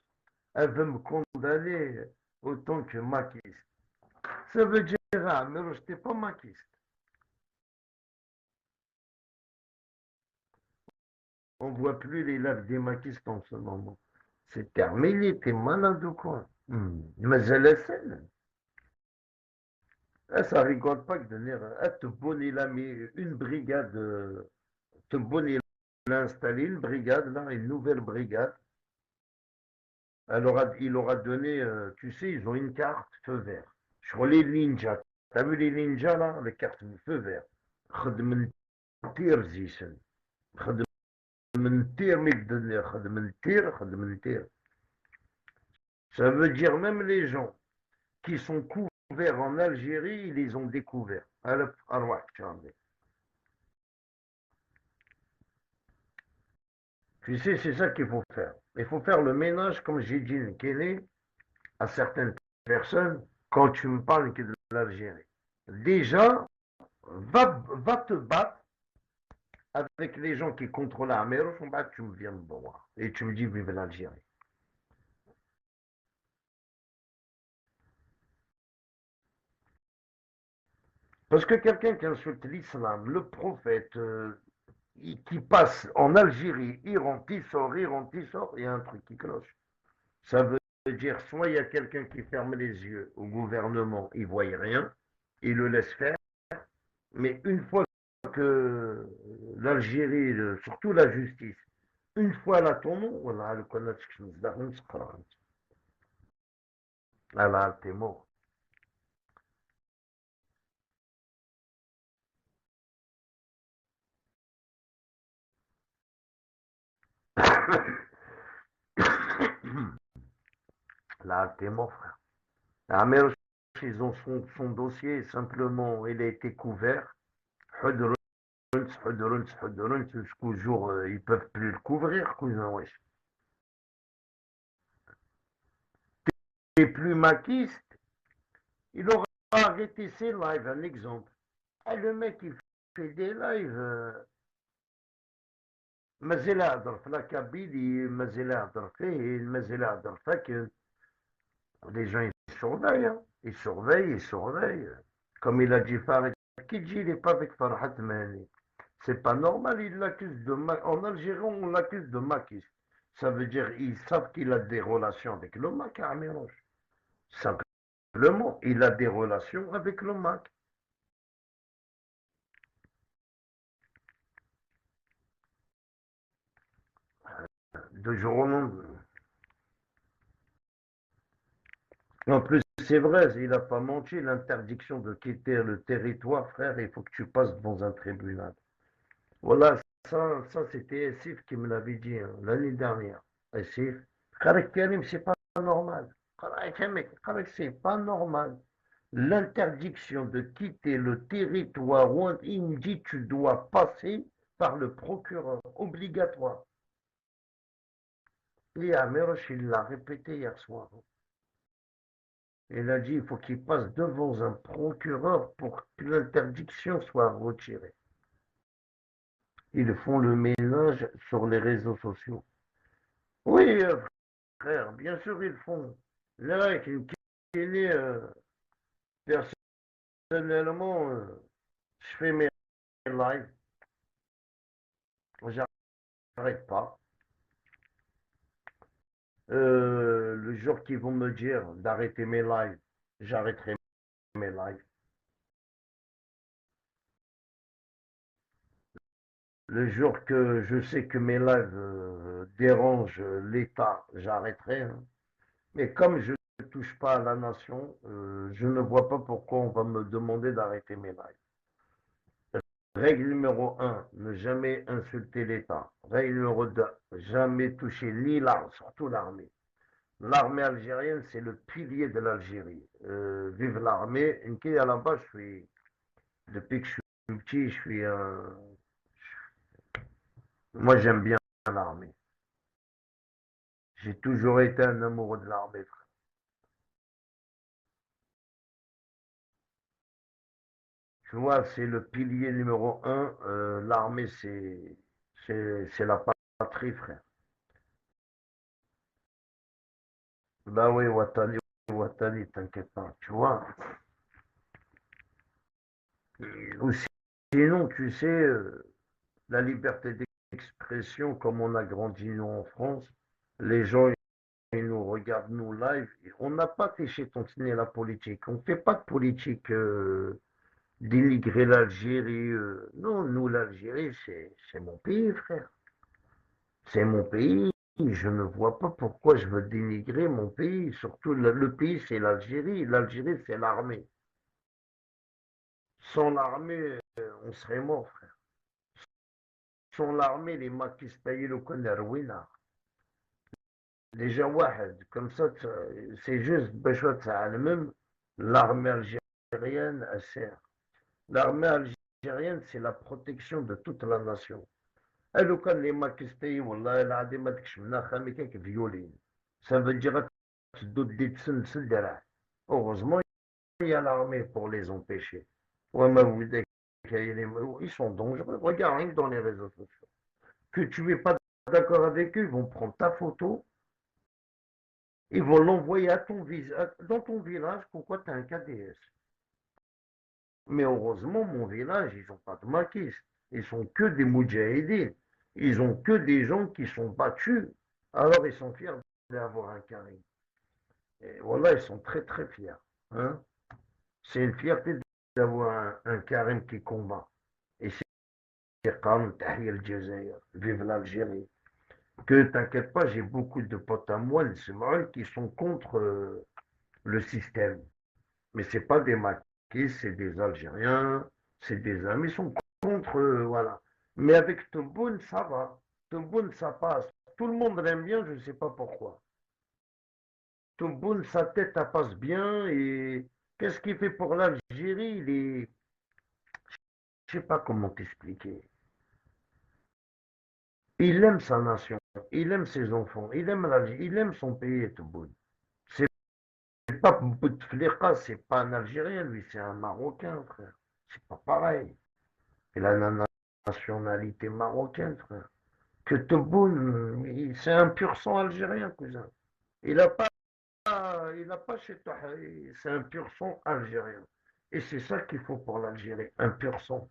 [SPEAKER 1] Elle veut me condamner autant que maquiste. Ça veut dire, ah, mais je n'étais pas maquiste. On ne voit plus les lacs des maquistes en ce moment. C'est terminé, t'es malade ou quoi? Mais elle est saine. Ah, ça rigole pas de venir. Ah, Tebboune, il a mis une brigade. Tebboune, il a installé une brigade, là, une nouvelle brigade. Il aura donné, tu sais, ils ont une carte feu vert. Je crois les ninjas. T'as vu les ninjas, là, les cartes feu vert. خدم نتير زيسن. خدم نتير ميك دنيا. خدم نتير. Ça veut dire même les gens qui sont couverts en Algérie, ils les ont découverts. Tu sais, c'est ça qu'il faut faire. Il faut faire le ménage, comme j'ai dit, Kenny, à certaines personnes quand tu me parles de l'Algérie. Déjà, va te battre avec les gens qui contrôlent la mer, tu me viens me voir et tu me dis vive l'Algérie. Parce que quelqu'un qui insulte l'islam, le prophète, qui passe en Algérie, il rentre, il sort, il y a un truc qui cloche. Ça veut dire soit il y a quelqu'un qui ferme les yeux au gouvernement, il ne voit rien, il le laisse faire, mais une fois que l'Algérie, surtout la justice, une fois elle a ton nom, voilà, le connaît, là, t'es mort. Là, t'es mort, frère. La mère, ils ont son dossier, simplement, il a été couvert. Jusqu'au jour, ils ne peuvent plus le couvrir, cousin, wesh. Et plus maquiste, il aura arrêté ses lives, un exemple. Ah, le mec, il fait des lives. مازال يهضر في لاكابيلي مازال يهضر فيه مازال يهضر فاك. Les gens ils surveillent, hein. Ils surveillent. Comme il a dit Farid Kidji, il n'est pas avec Farhat Mani. C'est pas normal, il l'accuse de en Algérie, on l'accuse de maquis. Ça veut dire ils savent qu'il a des relations avec le Mac à Amirouche. Simplement, il a des relations avec le Mac. De jour au lendemain. En plus, c'est vrai, il n'a pas menti, l'interdiction de quitter le territoire, frère, il faut que tu passes devant un tribunal. Voilà, ça c'était Essif qui me l'avait dit hein, l'année dernière. Essif, Khaled Karim, c'est pas normal. C'est pas normal. L'interdiction de quitter le territoire où il me dit tu dois passer par le procureur, obligatoire. Et Ameroche, il l'a répété hier soir. Il a dit il faut qu'il passe devant un procureur pour que l'interdiction soit retirée. Ils font le ménage sur les réseaux sociaux. Oui, frère, bien sûr ils font. Là, personnellement, je fais mes lives, j'arrête pas. Le jour qu'ils vont me dire d'arrêter mes lives, j'arrêterai mes lives. Le jour que je sais que mes lives dérangent l'État, j'arrêterai, hein. Mais comme je ne touche pas à la nation, je ne vois pas pourquoi on va me demander d'arrêter mes lives. Règle numéro un, ne jamais insulter l'État. Règle numéro 2, jamais toucher ni l'arme, surtout l'armée. L'armée algérienne, c'est le pilier de l'Algérie. Vive l'armée. Inki, à la base, depuis que je suis petit, moi j'aime bien l'armée. J'ai toujours été un amoureux de l'armée, frère. Tu vois, c'est le pilier numéro un. L'armée, c'est la patrie, frère. Bah oui, Watani, Watani, t'inquiète pas, tu vois. Ou sinon, tu sais, la liberté d'expression, comme on a grandi nous en France, les gens, ils nous regardent, nous live. On n'a pas téché tontiner la politique. On ne fait pas de politique dénigrer l'Algérie. Non, nous, l'Algérie, c'est mon pays, frère. C'est mon pays. Je ne vois pas pourquoi je veux dénigrer mon pays. Surtout, le pays, c'est l'Algérie. L'Algérie, c'est l'armée. Sans l'armée, on serait mort, frère. Sans l'armée, les maquis payés le Konarouina. Déjà, واحد, comme ça, c'est juste, même l'armée algérienne, elle sert. L'armée algérienne, c'est la protection de toute la nation. Et le cas les maquis payés, wallah, il a des maquis mais quelques violines. Ça veut dire que tu doutes des heureusement, il y a l'armée pour les empêcher. Ouais, mais vous dites ils sont dangereux. Regarde, rien que dans les réseaux sociaux. Que tu n'es pas d'accord avec eux, ils vont prendre ta photo, ils vont l'envoyer à dans ton village. Pourquoi tu as un KDS? Mais heureusement, mon village, ils n'ont pas de maquis. Ils sont que des moudjahidines. Ils ont que des gens qui sont battus. Alors ils sont fiers d'avoir un carré. Et voilà, ils sont très très fiers. Hein. C'est une fierté d'avoir un carême qui combat. Et c'est comme Tahir el vive l'Algérie. Que t'inquiète pas, j'ai beaucoup de potes à moi, les Sémarins, qui sont contre le système. Mais c'est pas des maquis, c'est des Algériens, c'est des amis, ils sont contre, voilà. Mais avec Tebboune, ça va. Tebboune, ça passe. Tout le monde l'aime bien, je ne sais pas pourquoi. Tebboune, sa tête, elle passe bien. Et qu'est-ce qu'il fait pour l'Algérie? Je sais pas comment t'expliquer. Il aime sa nation, il aime ses enfants, il aime l'Algérie, il aime son pays, Tebboune. C'est pas Bouteflika, c'est pas un Algérien, lui, c'est un Marocain, frère. C'est pas pareil. Il a la nationalité marocaine, frère. Que Tebboune, c'est un pur sang algérien, cousin. Il a pas, il a pas chez toi, c'est un pur sang algérien. Et c'est ça qu'il faut pour l'Algérie, un pur sang.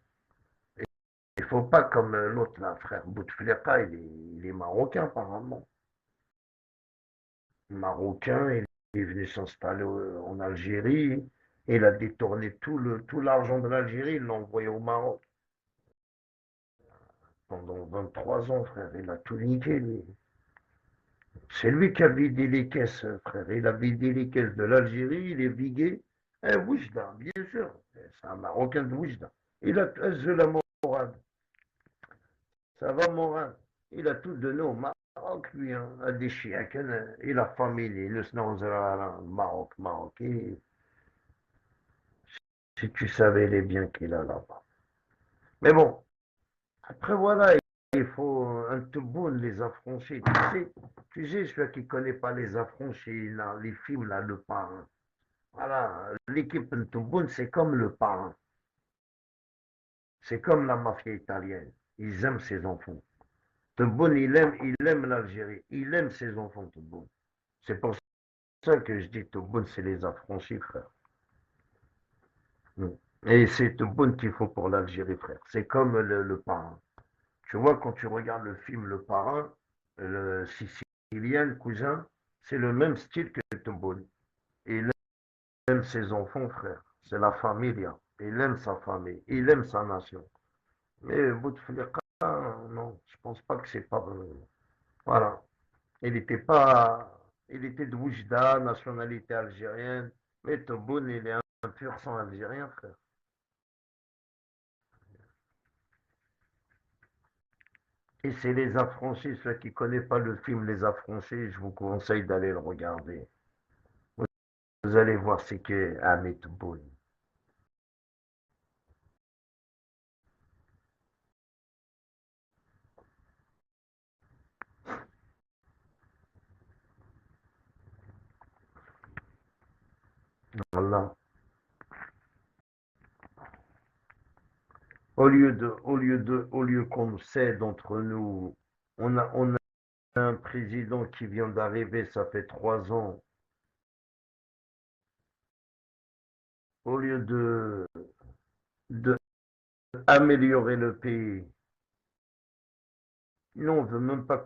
[SPEAKER 1] Il faut pas comme l'autre là, frère Bouteflika, il est marocain apparemment. Marocain, il est venu s'installer en Algérie. Il a détourné tout l'argent de l'Algérie, il l'a envoyé au Maroc pendant 23 ans, frère. Il a tout niqué, lui. C'est lui qui a vidé les caisses, frère. Il a vidé les caisses de l'Algérie, il est vigué. Oujda, bien sûr. C'est un Marocain de Oujda. Il a la morale. Ça va, Morin? Il a tout donné au Maroc, lui, hein, à des chiens. Il a famille, le Maroc, Maroc. Si tu savais les biens qu'il a là-bas. Mais bon, après voilà, il faut un Tebboune, les affranchis. Tu sais, celui qui ne connaît pas les affranchis, là, les films, là, le parrain. Voilà, l'équipe Tebboune, c'est comme le parrain. C'est comme la mafia italienne. Ils aiment ses enfants. Tebboune, il aime l'Algérie. Il aime ses enfants, Tebboune. C'est pour ça que je dis Tebboune, c'est les affranchis, frère. Mm. Et c'est Tebboune qu'il faut pour l'Algérie, frère. C'est comme le parrain. Tu vois, quand tu regardes le film Le Parrain, le Sicilien, cousin, c'est le même style que Tebboune. Il aime ses enfants, frère. C'est la familia. Il aime sa famille. Il aime sa nation. Mais Bouteflika, non, je pense pas que c'est pas. Voilà. Il était pas. Il était de Oujda, nationalité algérienne. Mais Tebboune, il est un pur sang algérien, frère. Et c'est Les Affranchis, ceux qui ne connaissent pas le film Les Affranchis, je vous conseille d'aller le regarder. Vous allez voir ce qu'est Amit Boone. Voilà. Au lieu qu'on cède entre nous, on a un président qui vient d'arriver, ça fait 3 ans. au lieu de améliorer le pays. Nous, on veut même pas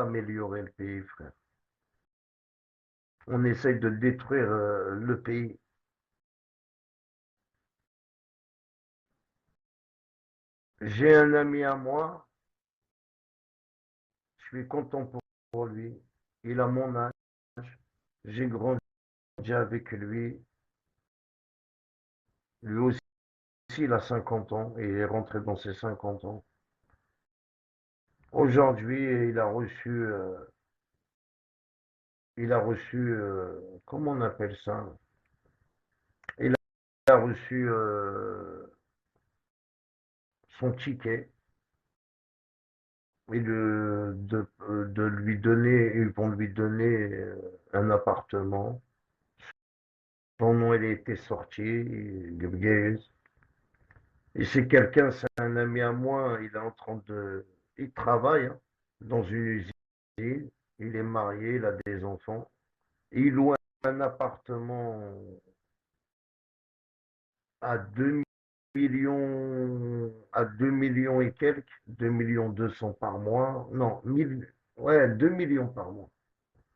[SPEAKER 1] améliorer le pays, frère. On essaye de détruire le pays. J'ai un ami à moi, je suis content pour lui. Il a mon âge, j'ai grandi avec lui. Lui aussi, il a 50 ans et il est rentré dans ses 50 ans. Aujourd'hui, comment on appelle ça? Il a reçu son ticket et de lui donner, ils vont lui donner un appartement. Son nom, il a été sorti, Gebgez. Et c'est quelqu'un, c'est un ami à moi, il travaille hein, dans une usine, il est marié, il a des enfants. Il loue un appartement à 2 millions et quelques, 2 200 000 par mois. Non, 1000, ouais, 2 millions par mois.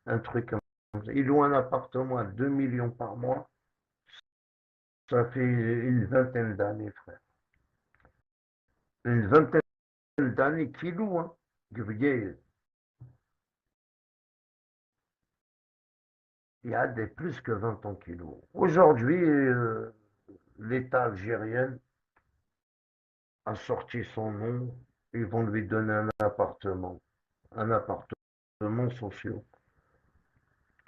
[SPEAKER 1] Un truc comme ça. Il loue un appartement à 2 millions par mois. Ça fait une vingtaine d'années, frère. Une vingtaine d'années qu'il loue, hein. Gabriel, il y a des plus que 20 ans qu'il loue. Aujourd'hui, l'État algérien a sorti son nom. Ils vont lui donner un appartement social.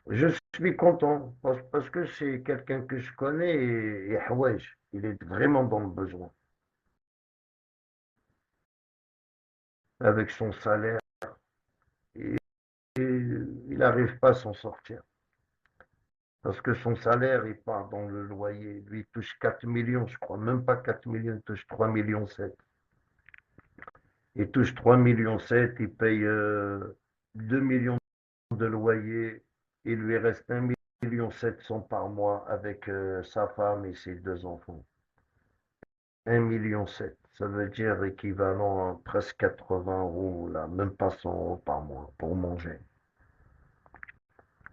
[SPEAKER 1] Je suis content parce que c'est quelqu'un que je connais et Houaj, il est vraiment dans le besoin. Avec son salaire, et, et il n'arrive pas à s'en sortir. Parce que son salaire, il part dans le loyer. Lui, il touche 4 millions, je crois. Même pas 4 millions, il touche 3 millions 7. Il touche 3 millions 7, il paye 2 millions de loyer. Il lui reste 1 million 700 par mois avec sa femme et ses 2 enfants. 1 million 7, ça veut dire équivalent à presque 80 euros, là, même pas 100 euros par mois pour manger.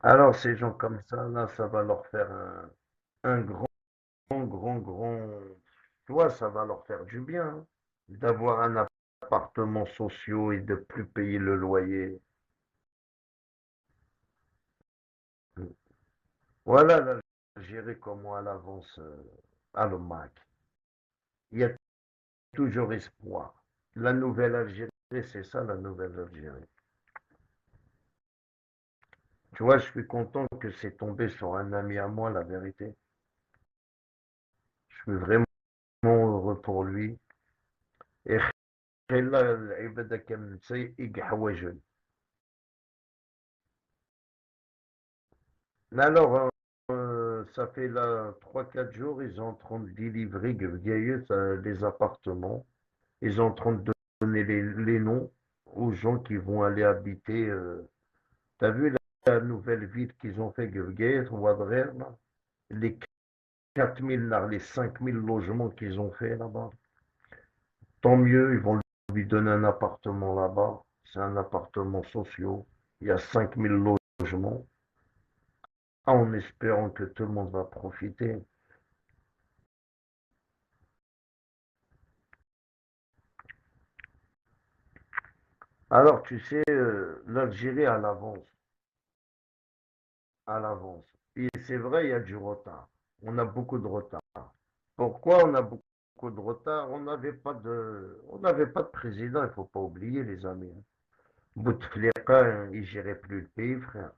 [SPEAKER 1] Alors, ces gens comme ça, là, ça va leur faire un grand, grand, tu vois, ça va leur faire du bien hein, d'avoir un appartement social et de plus payer le loyer. Voilà l'Algérie comment elle avance à l'OMAC. Il y a toujours espoir. La nouvelle Algérie, c'est ça la nouvelle Algérie. Tu vois, je suis content que c'est tombé sur un ami à moi, la vérité. Je suis vraiment heureux pour lui. Et alors, ça fait là 3 4 jours, ils sont en train de délivrer des appartements. Ils sont en train de donner les noms aux gens qui vont aller habiter. T'as vu la nouvelle ville qu'ils ont fait, Gueuyes, Ouadrer, là? Les 4000, là, les 5000 logements qu'ils ont fait là-bas. Tant mieux, ils vont lui donner un appartement là-bas. C'est un appartement social. Il y a 5000 logements. En espérant que tout le monde va profiter. Alors, tu sais, l'Algérie à l'avance, à l'avance. Et c'est vrai, il y a du retard. On a beaucoup de retard. Pourquoi on a beaucoup de retard? On n'avait pas de président, il ne faut pas oublier, les amis. Bouteflika, il gérait plus le pays, frère.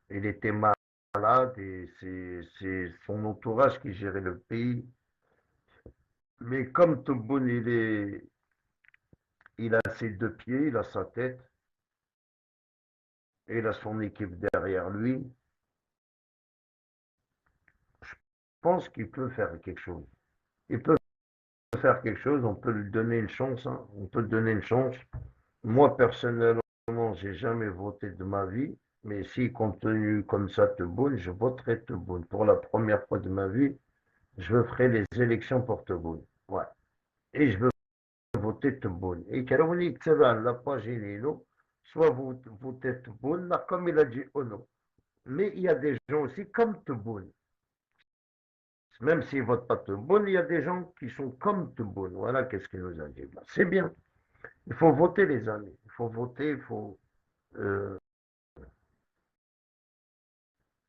[SPEAKER 1] Il était malade et c'est son entourage qui gérait le pays. Mais comme Tebboune, il a ses 2 pieds, il a sa tête, et il a son équipe derrière lui, je pense qu'il peut faire quelque chose. Il peut faire quelque chose, on peut lui donner une chance, hein. On peut lui donner une chance. Moi, personnellement, j'ai jamais voté de ma vie, mais si continue comme ça Tebboune, je voterai Tebboune. Pour la première fois de ma vie, Je ferai les élections pour Tebboune. Ouais. Et je veux voter Tebboune. Et Karouni Kteba, la page Elilo, soit vous votez Tebboune, là, comme il a dit Ono. Mais il y a des gens aussi comme Tebboune. Même s'ils ne votent pas Tebboune, il y a des gens qui sont comme Tebboune. Voilà qu'est-ce qu'il nous a dit. Bah, c'est bien. Il faut voter, les amis. Il faut voter, il faut. euh,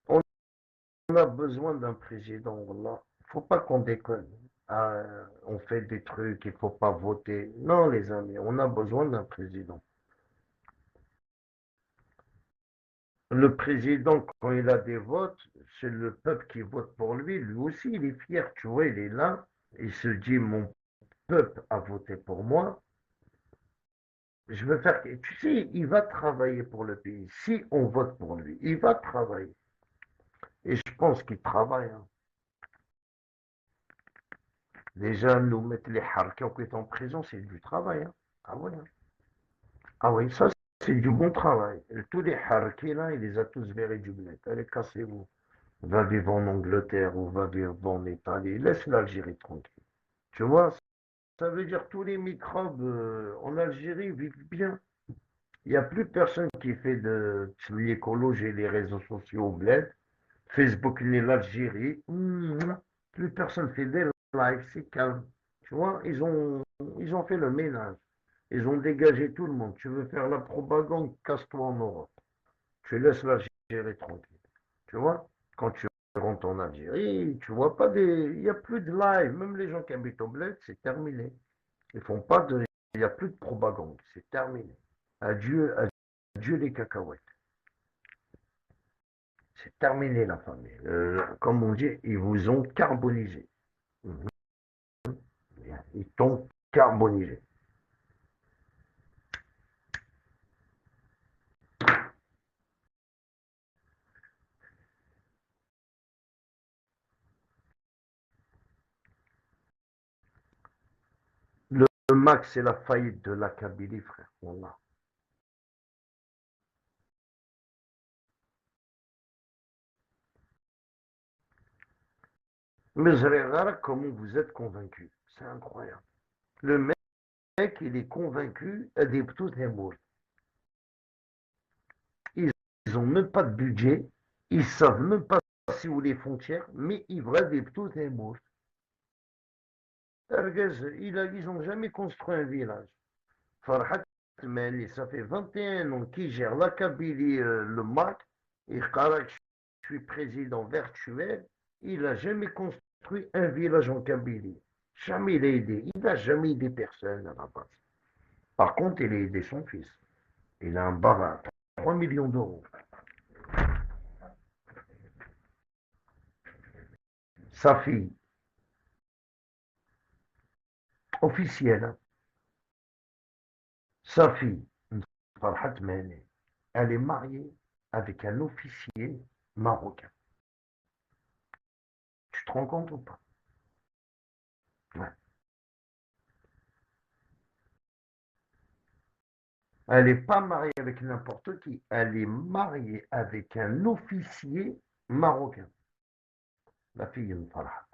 [SPEAKER 1] on a besoin d'un président. Wallah. Il ne faut pas qu'on déconne. Ah, on fait des trucs, il ne faut pas voter. Non, les amis, on a besoin d'un président. Le président, quand il a des votes, c'est le peuple qui vote pour lui. Lui aussi, il est fier, tu vois, il est là. Il se dit, mon peuple a voté pour moi. Je veux faire. Tu sais, il va travailler pour le pays. Si on vote pour lui, il va travailler. Et je pense qu'il travaille. Hein. Déjà, nous mettre les harkis qui sont en prison, c'est du travail. Hein. Ah ouais. Hein. Ah oui, ça, c'est du bon travail. Et tous les harkis, là, il les a tous verrés du bled. Allez, cassez-vous. Va vivre en Angleterre ou va vivre en Italie. Laisse l'Algérie tranquille. Tu vois, ça veut dire que tous les microbes en Algérie vivent bien. Il n'y a plus personne qui fait de l'écologie et les réseaux sociaux au bled. Facebook, ni l'Algérie. Plus personne fait des lives, c'est calme. Tu vois, ils ont fait le ménage. Ils ont dégagé tout le monde. Tu veux faire la propagande, casse-toi en Europe. Tu laisses l'Algérie tranquille. Tu vois, quand tu rentres en Algérie, tu vois pas il n'y a plus de live. Même les gens qui habitent au bled, c'est terminé. Ils font pas de, il n'y a plus de propagande. C'est terminé. Adieu, adieu les cacahuètes. C'est terminé la famille. Comme on dit, ils vous ont carbonisé. Mhm. Ils t'ont carbonisé. Le max, c'est la faillite de la Kabylie, frère. Wallah. Mais comment vous êtes convaincu? C'est incroyable. Le mec, il est convaincu des tout Ils n'ont même pas de budget. Ils savent même pas si où les frontières, mais ils vont des tout ils n'ont jamais construit un village. Farhat Mali, ça fait 21 ans qu'il gère la Kabylie, le MAC, et Karak, je suis président virtuel, il n'a jamais construit un village en Kabylie. Jamais il a aidé. Il n'a jamais aidé personne à la base. Par contre, il a aidé son fils. Il a un bar à 3 millions d'euros. Sa fille, officielle, hein, sa fille, Farhat Mali, elle est mariée avec un officier marocain. Tu te rends compte ou pas? Ouais. Elle n'est pas mariée avec n'importe qui. Elle est mariée avec un officier marocain. La fille de Farhat.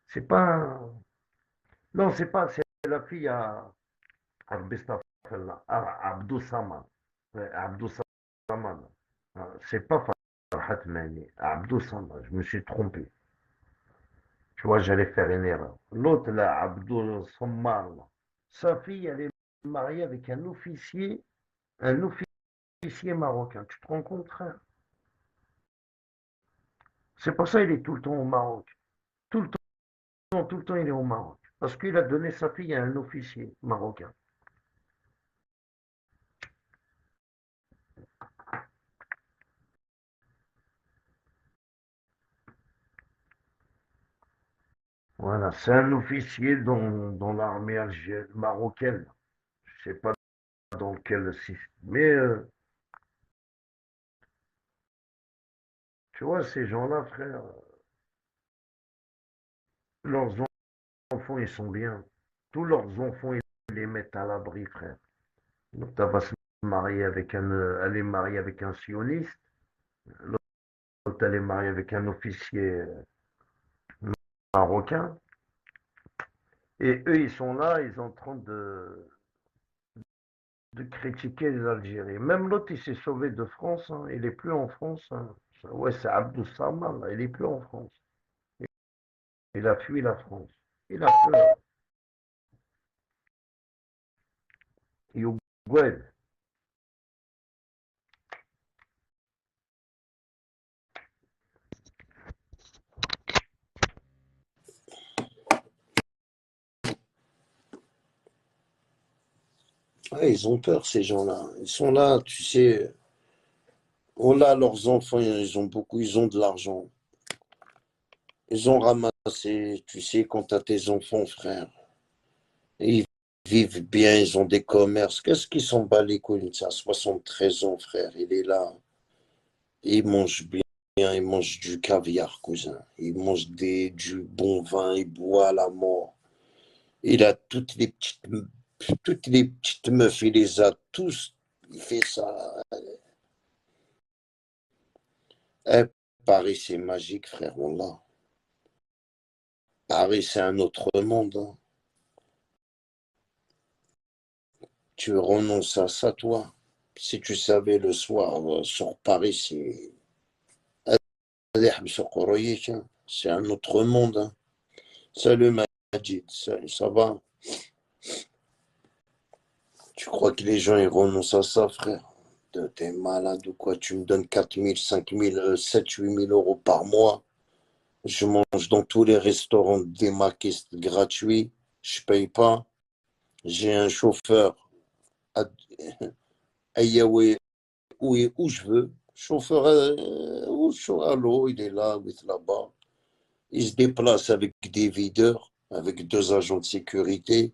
[SPEAKER 1] C'est pas. Non, c'est pas. C'est la fille à Abdou Saman. Abdou Saman. C'est pas Farhat Mani. Abdou Saman. Je me suis trompé. Tu vois, j'allais faire une erreur. L'autre, là, Abdou Saman. Sa fille, elle est mariée avec un officier marocain. Tu te rends compte, frère? C'est pour ça qu'il est tout le temps au Maroc. Tout le tout le temps, il est au Maroc. Parce qu'il a donné sa fille à un officier marocain. Voilà, c'est un officier dans l'armée marocaine. Je ne sais pas dans quel système. Mais tu vois, ces gens-là, frère, leurs enfants, ils sont bien. Tous leurs enfants, ils les mettent à l'abri, frère. Donc, elle va se marier avec elle est mariée avec un sioniste. L'autre, l'autre, elle est mariée avec un officier marocain. Et eux, ils sont là, ils sont en train de critiquer les Algériens. Même l'autre, il s'est sauvé de France, hein. Il n'est plus en France, hein. Ouais, c'est Abdou Saman, là. Il n'est plus en France. Il a fui la France. Il a peur. Youguel.
[SPEAKER 2] Ouais, ils ont peur, ces gens-là. Ils sont là, tu sais. Oh là, leurs enfants, ils ont beaucoup, ils ont de l'argent. Ils ont ramassé, tu sais, quand t'as tes enfants, frère. Ils vivent bien, ils ont des commerces. Qu'est-ce qu'ils s'en bat les couilles? Ça a 73 ans, frère. Il est là. Il mange bien, il mange du caviar, cousin. Il mange du bon vin, il boit à la mort. Il a toutes les petites meufs, il les a tous. Il fait ça. Eh, Paris, c'est magique, frère. Wallah. Paris, c'est un autre monde, hein. Tu renonces à ça, toi. Si tu savais le soir, sur Paris, c'est un autre monde, hein. Salut Majid, ça va? Tu crois que les gens ils renoncent à ça, frère? T'es malade ou quoi? Tu me donnes 4 000, 5 000, 7 8 000 euros par mois. Je mange dans tous les restaurants des maquistes gratuits. Je paye pas. J'ai un chauffeur à, à Yaoundé, où je veux. Chauffeur à l'eau, il est là, il est là-bas. Il se déplace avec des videurs, avec 2 agents de sécurité.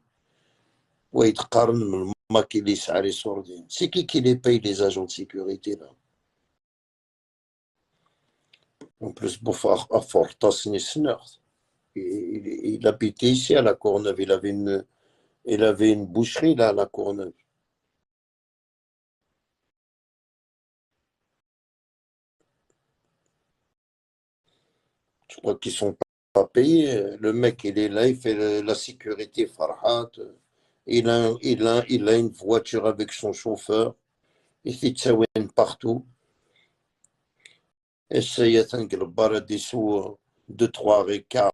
[SPEAKER 2] Ouais, il te carne le maquillage à les sourdines. C'est qui les paye, les agents de sécurité, là? En plus, pour à Fortas Nisnert. Il habitait ici à la Courneuve. Il avait une boucherie là à la Courneuve. Je crois qu'ils sont pas payés. Le mec, il est là, il fait la sécurité Farhat. Il a une voiture avec son chauffeur. Il fait tsawen partout. Essaye de des sous 2 3 ريكار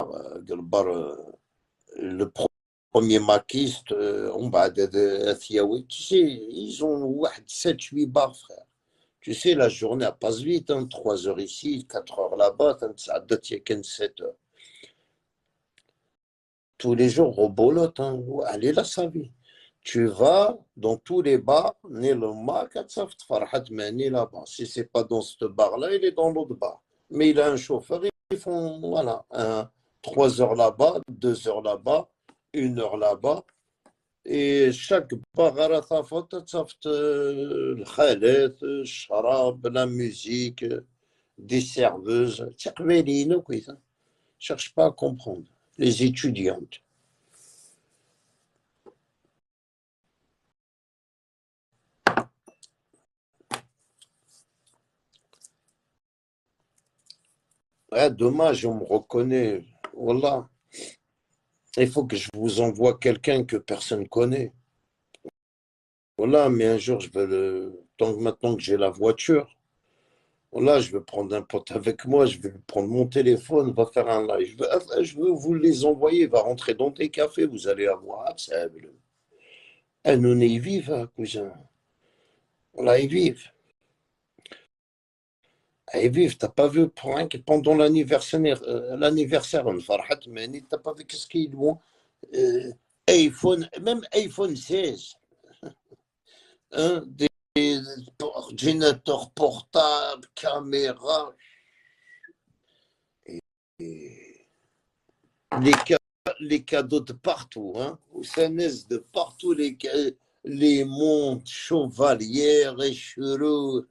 [SPEAKER 2] le premier maquiste on va de tu sais ils ont 7 8 bars, frère. Tu sais la journée elle passe vite, hein, 3 heures ici 4 heures là-bas ça date il y a 7 heures tous les jours au bolote, hein. Ouais, elle est là sa vie. Tu vas dans tous les bars, ni le mac, Farhat Mani là-bas. Si c'est pas dans ce bar-là, il est dans l'autre bar. Mais il a un chauffeur, ils font, voilà, 3 heures là-bas, 2 heures là-bas, 1 heure là-bas. Et chaque bar a sa faute, le khalet, le charab, la musique, des serveuses. Tchakvelino, quoi, ça. Cherche pas à comprendre. Les étudiantes. Ouais, dommage, on me reconnaît. Voilà. Il faut que je vous envoie quelqu'un que personne ne connaît. Voilà, mais un jour, maintenant que j'ai la voiture, voilà, je vais prendre un pote avec moi, je vais prendre mon téléphone, va faire un live. Je veux vous les envoyer, va rentrer dans des cafés, vous allez avoir. Nous, ils vivent, hein, cousin. Là, ils vivent. Ils vivent. T'as pas vu pendant l'anniversaire, on Farhat Mani, t'as pas vu qu'est-ce qu'ils ont? euh, iPhone, même iPhone 16, hein, des ordinateurs portables, caméras, et les cadeaux de partout, hein, ça naît de partout, les montres chevalières et cheveux.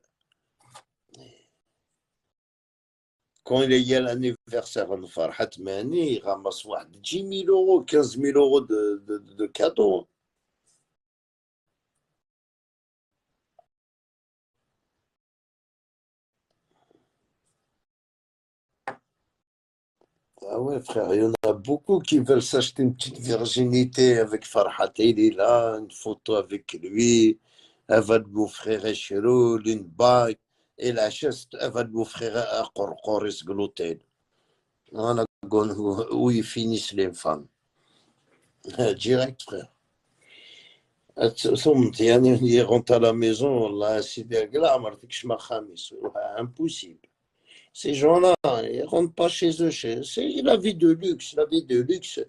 [SPEAKER 2] Quand il y a l'anniversaire de Farhat Mani, il ramasse 10 000 euros, 15 000 euros de cadeaux. Ah ouais, frère, il y en a beaucoup qui veulent s'acheter une petite virginité avec Farhat. Il est là, une photo avec lui. Elle va lui offrir un chiroul, une bague. Et la chaste, elle va lui offrir un corcoris gluten. Voilà où ils finissent les femmes. Direct, frère. يعني ils rentrent à la maison, والله سيدي قلع ما عرفتكش ما خامس. Impossible. Ces gens-là, ils ne rentrent pas chez eux. C'est la vie de luxe. La vie de luxe.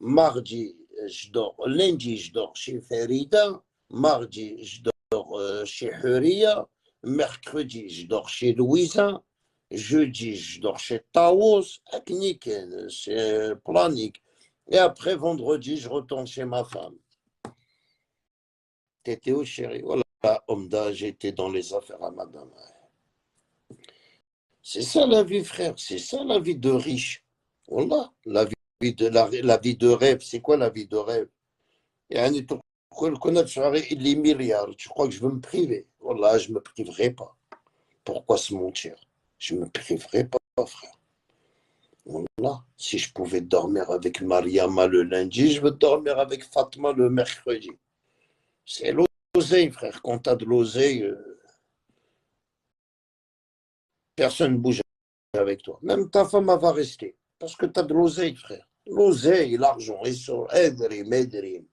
[SPEAKER 2] Mardi, je dors. Lundi, je dors chez Ferida. Mardi, je dors chez Huria. Mercredi, je dors chez Louisa. Jeudi, je dors chez Taos. Nickel, c'est planique. Et après, vendredi, je retourne chez ma femme. T'étais où, chérie? Voilà, Omda, j'étais dans les affaires à madame. C'est ça la vie, frère. C'est ça la vie de riche. Voilà, la vie de rêve. C'est quoi la vie de rêve? يعني تقول كنا تشعري les milliards. Tu crois que je veux me priver? Voilà, je me priverai pas. Pourquoi se mentir? Je me priverai pas, frère. Voilà. Si je pouvais dormir avec Mariama le lundi, je veux dormir avec Fatma le mercredi. C'est l'oseille, frère. Quand t'as de l'oseille, personne ne bouge avec toi. Même ta femme, elle va rester. Parce que tu as de l'oseille, frère. L'oseille, l'argent, ils sont Edrim.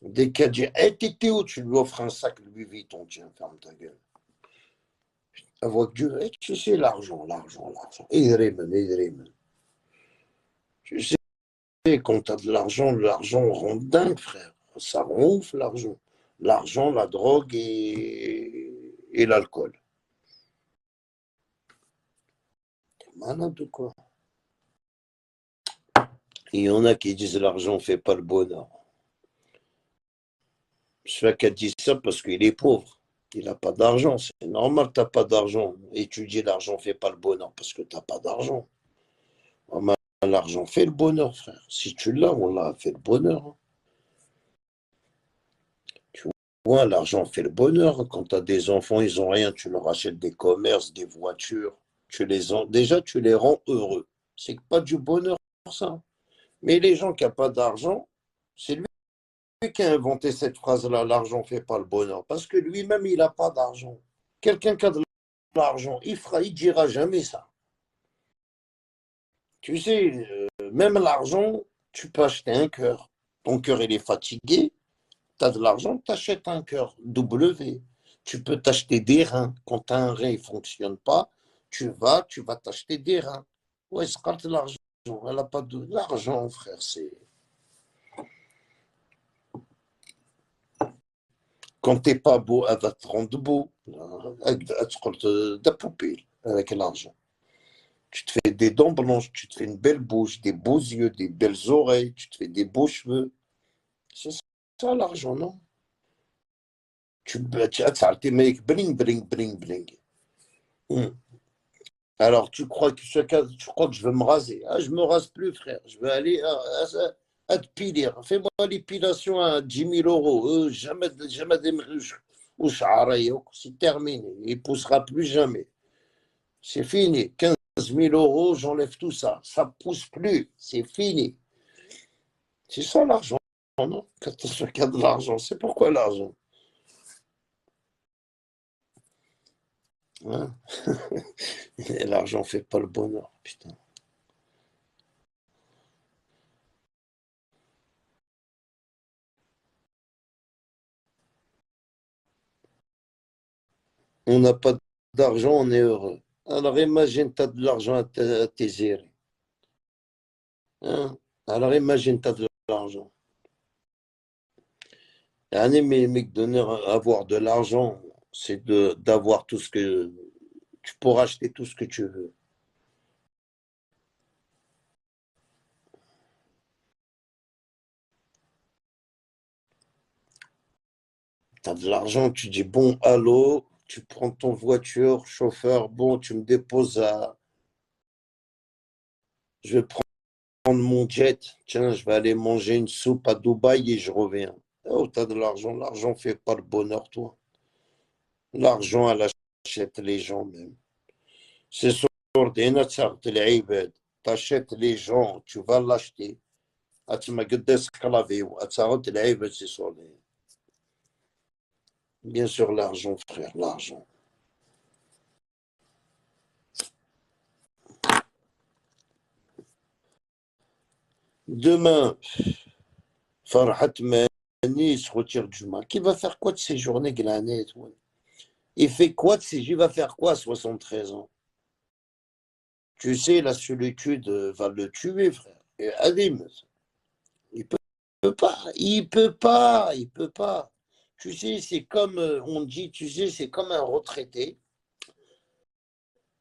[SPEAKER 2] Dès qu'elle dit, hey, t'étais où? Tu lui offres un sac Louis Vuitton, tiens, ferme ta gueule. Elle voit que Dieu, hey, tu sais, l'argent. Edrim. Tu sais, quand tu as de l'argent rend dingue, frère. Ça rend ouf, l'argent. L'argent, la drogue et l'alcool. T'es malade ou quoi? Il y en a qui disent l'argent ne fait pas le bonheur. Celui qui a dit ça parce qu'il est pauvre. Il n'a pas d'argent. C'est normal que tu n'as pas d'argent. Et tu dis l'argent ne fait pas le bonheur parce que tu n'as pas d'argent. L'argent fait le bonheur, frère. Si tu l'as, on l'a fait le bonheur. Tu vois, l'argent fait le bonheur. Quand tu as des enfants, ils n'ont rien. Tu leur achètes des commerces, des voitures. Déjà, tu les rends heureux. C'est pas du bonheur, ça. Mais les gens qui n'ont pas d'argent, c'est lui qui a inventé cette phrase-là, l'argent ne fait pas le bonheur. Parce que lui-même, il n'a pas d'argent. Quelqu'un qui a de l'argent, il dira jamais ça. Tu sais, même l'argent, tu peux acheter un cœur. Ton cœur, il est fatigué. Tu as de l'argent, tu achètes un cœur W. Tu peux t'acheter des reins. Quand tu as un rein, il ne fonctionne pas, tu vas t'acheter des reins. Ouais, c'est quand l'argent. Elle n'a pas de l'argent, frère. Quand tu n'es pas beau, elle va te rendre beau. Elle te da poupée avec l'argent. Tu te fais des dents blanches, tu te fais une belle bouche, des beaux yeux, des belles oreilles, tu te fais des beaux cheveux. C'est ça l'argent, non? Tu mec bling. Hum. Alors, tu crois que je veux me raser? Ah, je me rase plus, frère. Je vais aller à te piler. Fais-moi l'épilation à 10 000 euros. Jamais des ou c'est terminé. Il ne poussera plus jamais. C'est fini. 15 000 euros, j'enlève tout ça. Ça ne pousse plus. C'est fini. C'est ça l'argent, non? Quand tu regardes l'argent, c'est pourquoi l'argent? Hein. L'argent ne fait pas le bonheur, putain. On n'a pas d'argent, on est heureux. Alors imagine, tu as de l'argent à tes zéros. Hein? Alors imagine, tu as de l'argent. Mais donner, avoir de l'argent, c'est d'avoir tout ce que tu pourras acheter tout ce que tu veux. Tu as de l'argent, tu dis bon, allô, tu prends ton voiture, chauffeur, bon, tu me déposes à. Je vais prendre mon jet, tiens, je vais aller manger une soupe à Dubaï et je reviens. Oh, tu as de l'argent ne fait pas le bonheur, toi. L'argent, elle achète les gens même. C'est sur des العباد t'achètes les gens, tu vas l'acheter. Bien sûr, l'argent, frère, l'argent. Demain, Farhat Mani se retire du Mali. Qui va faire quoi de ces journées glanées? Il fait quoi de ces... Il va faire quoi à 73 ans? Tu sais, la solitude va le tuer, frère. Et Adim, il peut pas, il peut pas, il peut pas. Tu sais, c'est comme, on dit, tu sais, c'est comme un retraité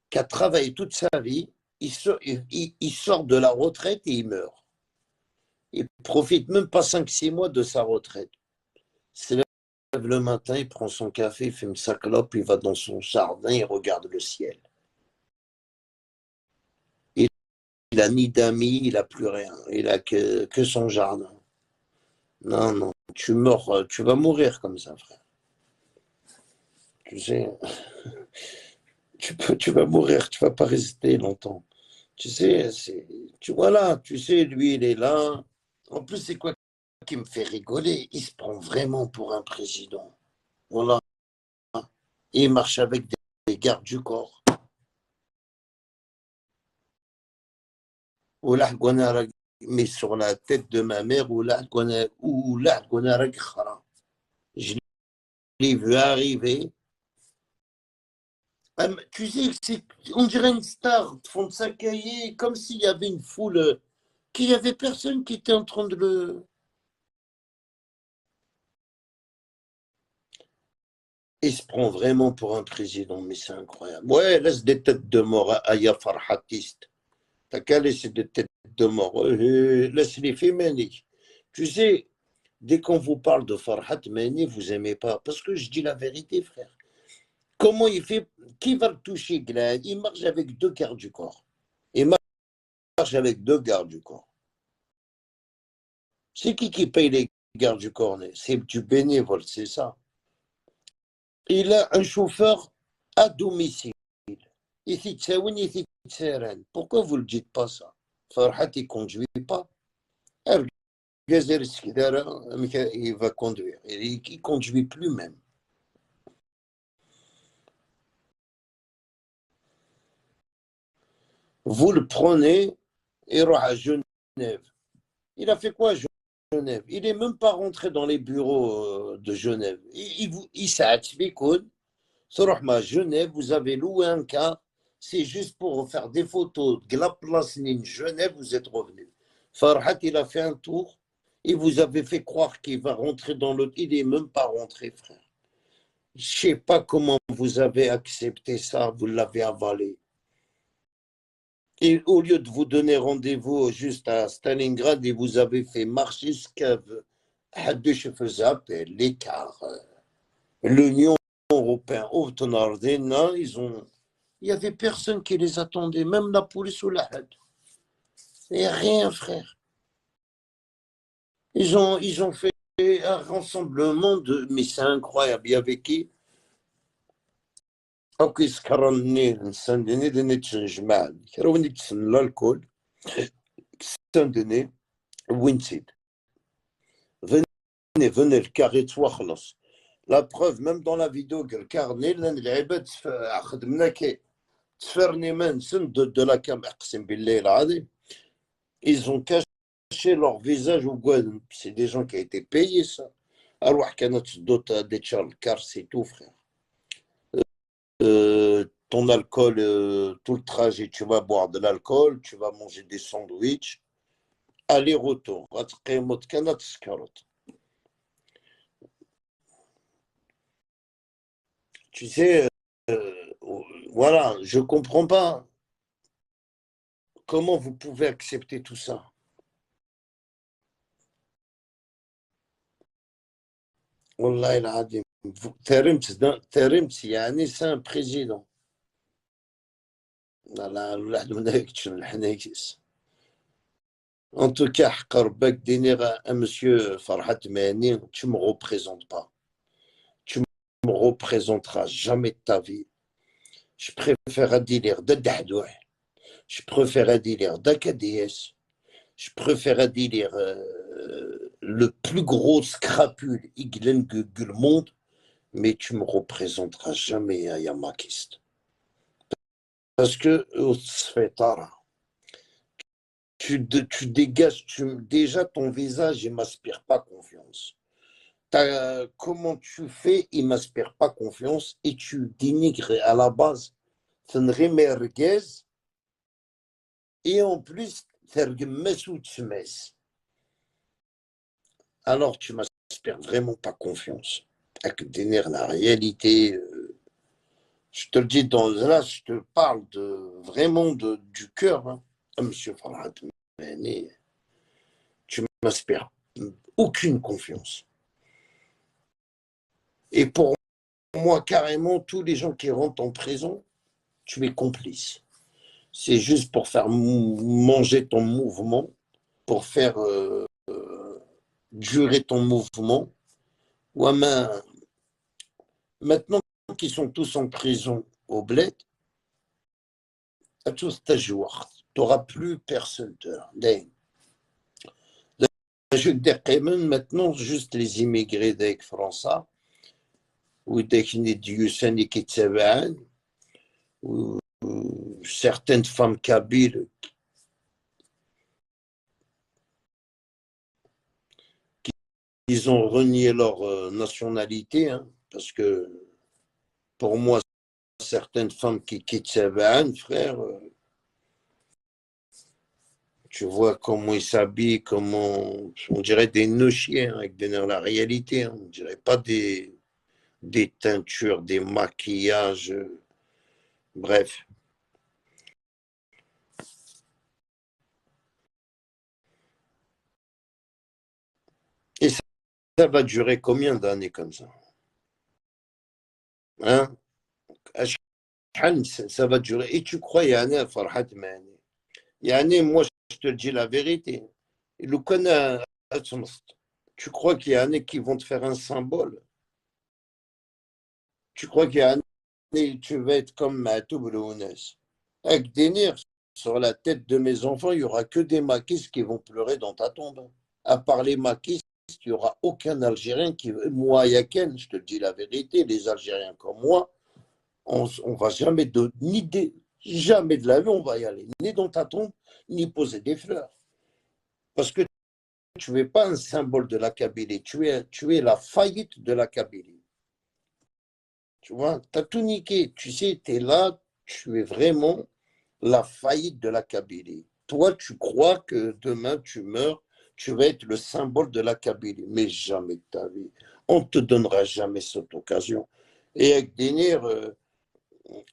[SPEAKER 2] qui a travaillé toute sa vie, il sort de la retraite et il meurt. Il profite même pas 5-6 mois de sa retraite. Il se lève le matin, il prend son café, il fume sa clope, il va dans son jardin, il regarde le ciel. Il a ni d'amis, il a plus rien. Il a que son jardin. Non, non, tu meurs, tu vas mourir comme ça, frère. Tu sais, tu vas mourir, tu vas pas résister longtemps. Tu sais, voilà, tu sais, lui, il est là. En plus, c'est quoi qui me fait rigoler? Il se prend vraiment pour un président. Voilà. Et il marche avec des gardes du corps. Mais sur la tête de ma mère, je l'ai vu arriver. Tu sais, on dirait une star de fond de sa cahier, comme s'il y avait une foule, qu'il n'y avait personne qui était en train de le... Il se prend vraiment pour un président, mais c'est incroyable. Ouais, laisse des têtes de mort à Aya Farhatiste. T'as qu'à laisser des têtes de mort. Laisse-les féminines. Tu sais, dès qu'on vous parle de Farhat Mani, vous n'aimez pas. Parce que je dis la vérité, frère. Comment il fait? Qui va le toucher, Glad? Il marche avec 2 gardes du corps. Il marche avec 2 gardes du corps. C'est qui paye les gardes du corps? C'est du bénévole, c'est ça. Il a un chauffeur à domicile. Pourquoi vous ne le dites pas ça? Farhat, il ne conduit pas. Il va conduire. Il ne conduit plus même. Vous le prenez et il à Genève. Il a fait quoi à Genève? Il n'est même pas rentré dans les bureaux de Genève. Il s'est activé. À Genève, vous avez loué un car. C'est juste pour faire des photos de la place Genève, vous êtes revenu. Farhat, il a fait un tour et vous avez fait croire qu'il va rentrer dans l'autre. Il n'est même pas rentré, frère. Je ne sais pas comment vous avez accepté ça, vous l'avez avalé. Et au lieu de vous donner rendez-vous juste à Stalingrad, et vous avez fait marcher ce qu'avait l'écart. L'Union européenne, il n'y avait personne qui les attendait, même la police ou la HAD. Et rien, frère. Ils ont fait un rassemblement de... Mais c'est incroyable. Il y avait qui? L'alcool. Saint-Denis, Winsid. Venez, le carré de la preuve, même dans la vidéo, que le carnet, de la caméra, ils ont caché leur visage au Guadeloupe. C'est des gens qui ont été payés, ça. Alors, d'autres des Charles, car c'est tout, frère. Ton alcool, tout le trajet, tu vas boire de l'alcool, tu vas manger des sandwichs. Aller-retour. Tu sais, voilà, je ne comprends pas comment vous pouvez accepter tout ça. Wallah il-Adim. ترمت يعني c'est un président. En tout cas, à monsieur Farhat Mani, tu ne me représentes pas. Tu ne me représenteras jamais de ta vie. Je préfère dire de Dahdouh. Je préfère dire d'AKDS. Je préfère dire le plus gros scrapule du monde, mais tu me représenteras jamais à Yamakist. Parce que tu dégages, déjà ton visage, il ne m'inspire pas confiance. Comment tu fais, il ne m'inspire pas confiance et tu dénigres à la base. Et en plus, alors tu ne m'inspires vraiment pas confiance. Avec la réalité, je te le dis, là, je te parle vraiment du cœur. Hein. Monsieur Farhad, tu ne m'inspires aucune confiance. Et pour moi, carrément, tous les gens qui rentrent en prison, tu es complice. C'est juste pour faire manger ton mouvement, pour faire durer ton mouvement. Ouais, mais maintenant qu'ils sont tous en prison au bled, à tous ta joie. Tu n'auras plus personne. Maintenant, juste les immigrés d'Aix français, ou des qui ou certaines femmes kabyles qui ont renié leur nationalité, hein, parce que pour moi, certaines femmes qui quittent Sévane, frère, tu vois comment ils s'habillent, comment on dirait des nœuds chiens avec la réalité, hein, on dirait pas des teintures, des maquillages, bref. Et ça va durer combien d'années comme ça, hein? Ça va durer. Et tu crois, Yana, Farhad Mani, Yani, moi, je te dis la vérité. Le connaît, tu crois qu'il y en a qui vont te faire un symbole? Tu crois qu'il y en a, tu vas être comme Matoub Lounes. Avec des nerfs sur la tête de mes enfants, il n'y aura que des maquistes qui vont pleurer dans ta tombe. À part les maquistes, il n'y aura aucun Algérien qui. Moi, Yaken, je te dis la vérité, les Algériens comme moi, on ne va jamais jamais de la vie, on va y aller, ni dans ta tombe, ni poser des fleurs. Parce que tu n'es pas un symbole de la Kabylie, tu es la faillite de la Kabylie. Tu vois, tu as tout niqué. Tu sais, tu es là, tu es vraiment la faillite de la Kabylie. Toi, tu crois que demain tu meurs, tu vas être le symbole de la Kabylie, mais jamais de ta vie. On ne te donnera jamais cette occasion. Et avec Denir,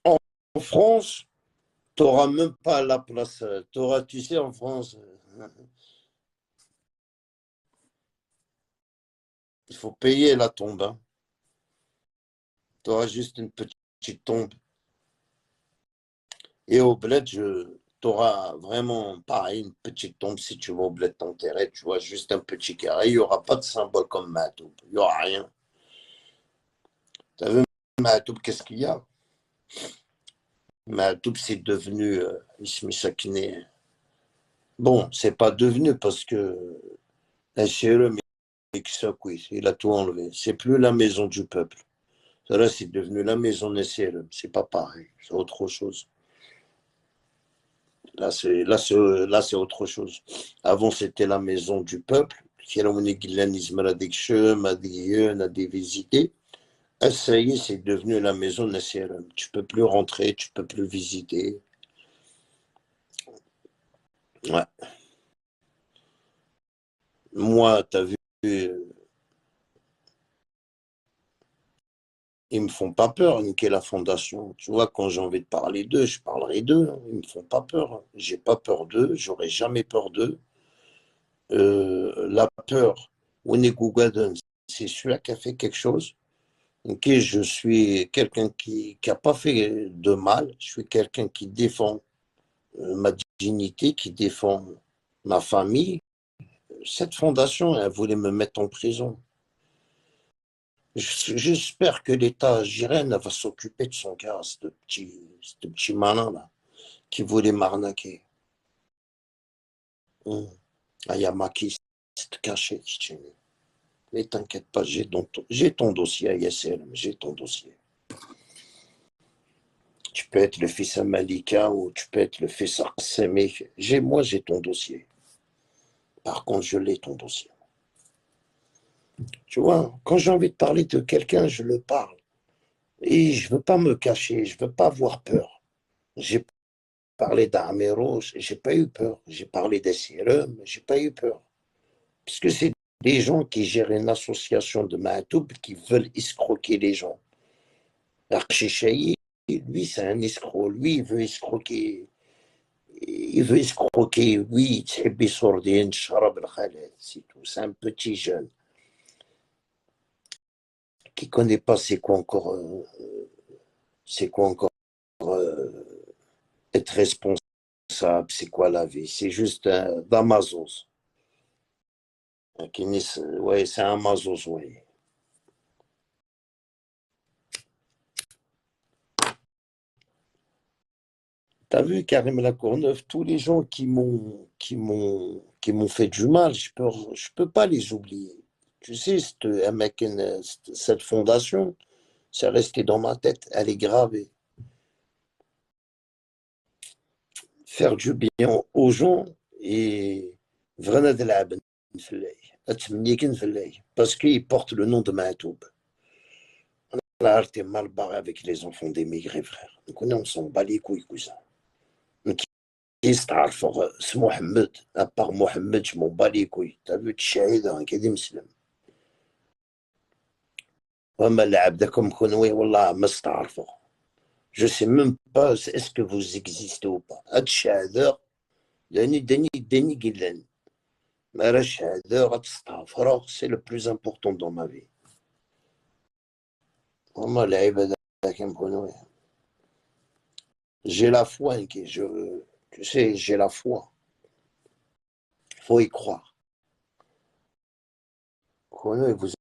[SPEAKER 2] en France, tu n'auras même pas la place. Tu sais, en France, il faut payer la tombe. Hein. Tu auras juste une petite tombe. Et au bled, tu auras vraiment pareil, une petite tombe si tu vas au bled t'enterrer. Tu vois, juste un petit carré. Il n'y aura pas de symbole comme Matoub. Il n'y aura rien. Tu as vu Matoub, qu'est-ce qu'il y a? Matoub, c'est devenu Ismi Sakine. Bon, c'est pas devenu parce que un CRM, il a tout enlevé. C'est plus la maison du peuple. Là, c'est devenu la maison des CRM. C'est pas pareil. C'est autre chose. Là, c'est autre chose. Avant, c'était la maison du peuple. Ça y est, c'est devenu la maison nationale. Tu peux plus rentrer, tu peux plus visiter. Ouais. Moi, tu as vu, ils me font pas peur, niquer la fondation. Tu vois, quand j'ai envie de parler d'eux, je parlerai d'eux. Hein. Ils me font pas peur. J'ai pas peur d'eux, j'aurai jamais peur d'eux. La peur, Winnie Garden, c'est celui-là qui a fait quelque chose. Ok, je suis quelqu'un qui n'a pas fait de mal. Je suis quelqu'un qui défend ma dignité, qui défend ma famille. Cette fondation, elle voulait me mettre en prison. J'espère que l'État algérien va s'occuper de son gars, ce petit malin-là, qui voulait m'arnaquer. Ah, il y a Makis caché. Mais t'inquiète pas, j'ai ton dossier, Yassir, j'ai ton dossier. Tu peux être le fils à Malika ou tu peux être le fils à Qasemi. Moi, j'ai ton dossier. Par contre, je l'ai ton dossier. Tu vois, quand j'ai envie de parler de quelqu'un, je le parle. Et je ne veux pas me cacher, je ne veux pas avoir peur. J'ai parlé d'Amero, j'ai pas eu peur. J'ai parlé des sérums, j'ai pas eu peur. Parce que c'est des gens qui gèrent une association de Mahtoub qui veulent escroquer les gens. L'archichaï, lui, c'est un escroc. Lui, il veut escroquer. Il veut escroquer, oui, c'est tout. C'est un petit jeune qui ne connaît pas c'est quoi encore être responsable, c'est quoi la vie. C'est juste un d'Amazos. Ouais, c'est un Amazos, oui. T'as vu, Karim Lacourneuve, tous les gens qui m'ont fait du mal, je peux pas les oublier. Tu sais, cette fondation, c'est resté dans ma tête, elle est gravée. Faire du bien aux gens et vraiment de la parce qu'ils portent le nom de Mahtoub. Là, t'es mal barré avec les enfants d'émigrés, frère. Donc, on s'en bat les couilles, cousin. كيس تعرفوا اسمه محمد ابار محمد je m'en bats les couilles. T'as vu الشهيد كيدي مسلم وما اللعب داكم خنوي والله ما استعرفوا. Je sais même pas est-ce que vous existez ou pas. هاد الشهادة داني قلان ما راه الشهادة غتستغفروا c'est le plus important dans ma vie. والله اللعيبة داكم خنوي. J'ai la foi, tu sais, j'ai la foi. Faut y croire. Vous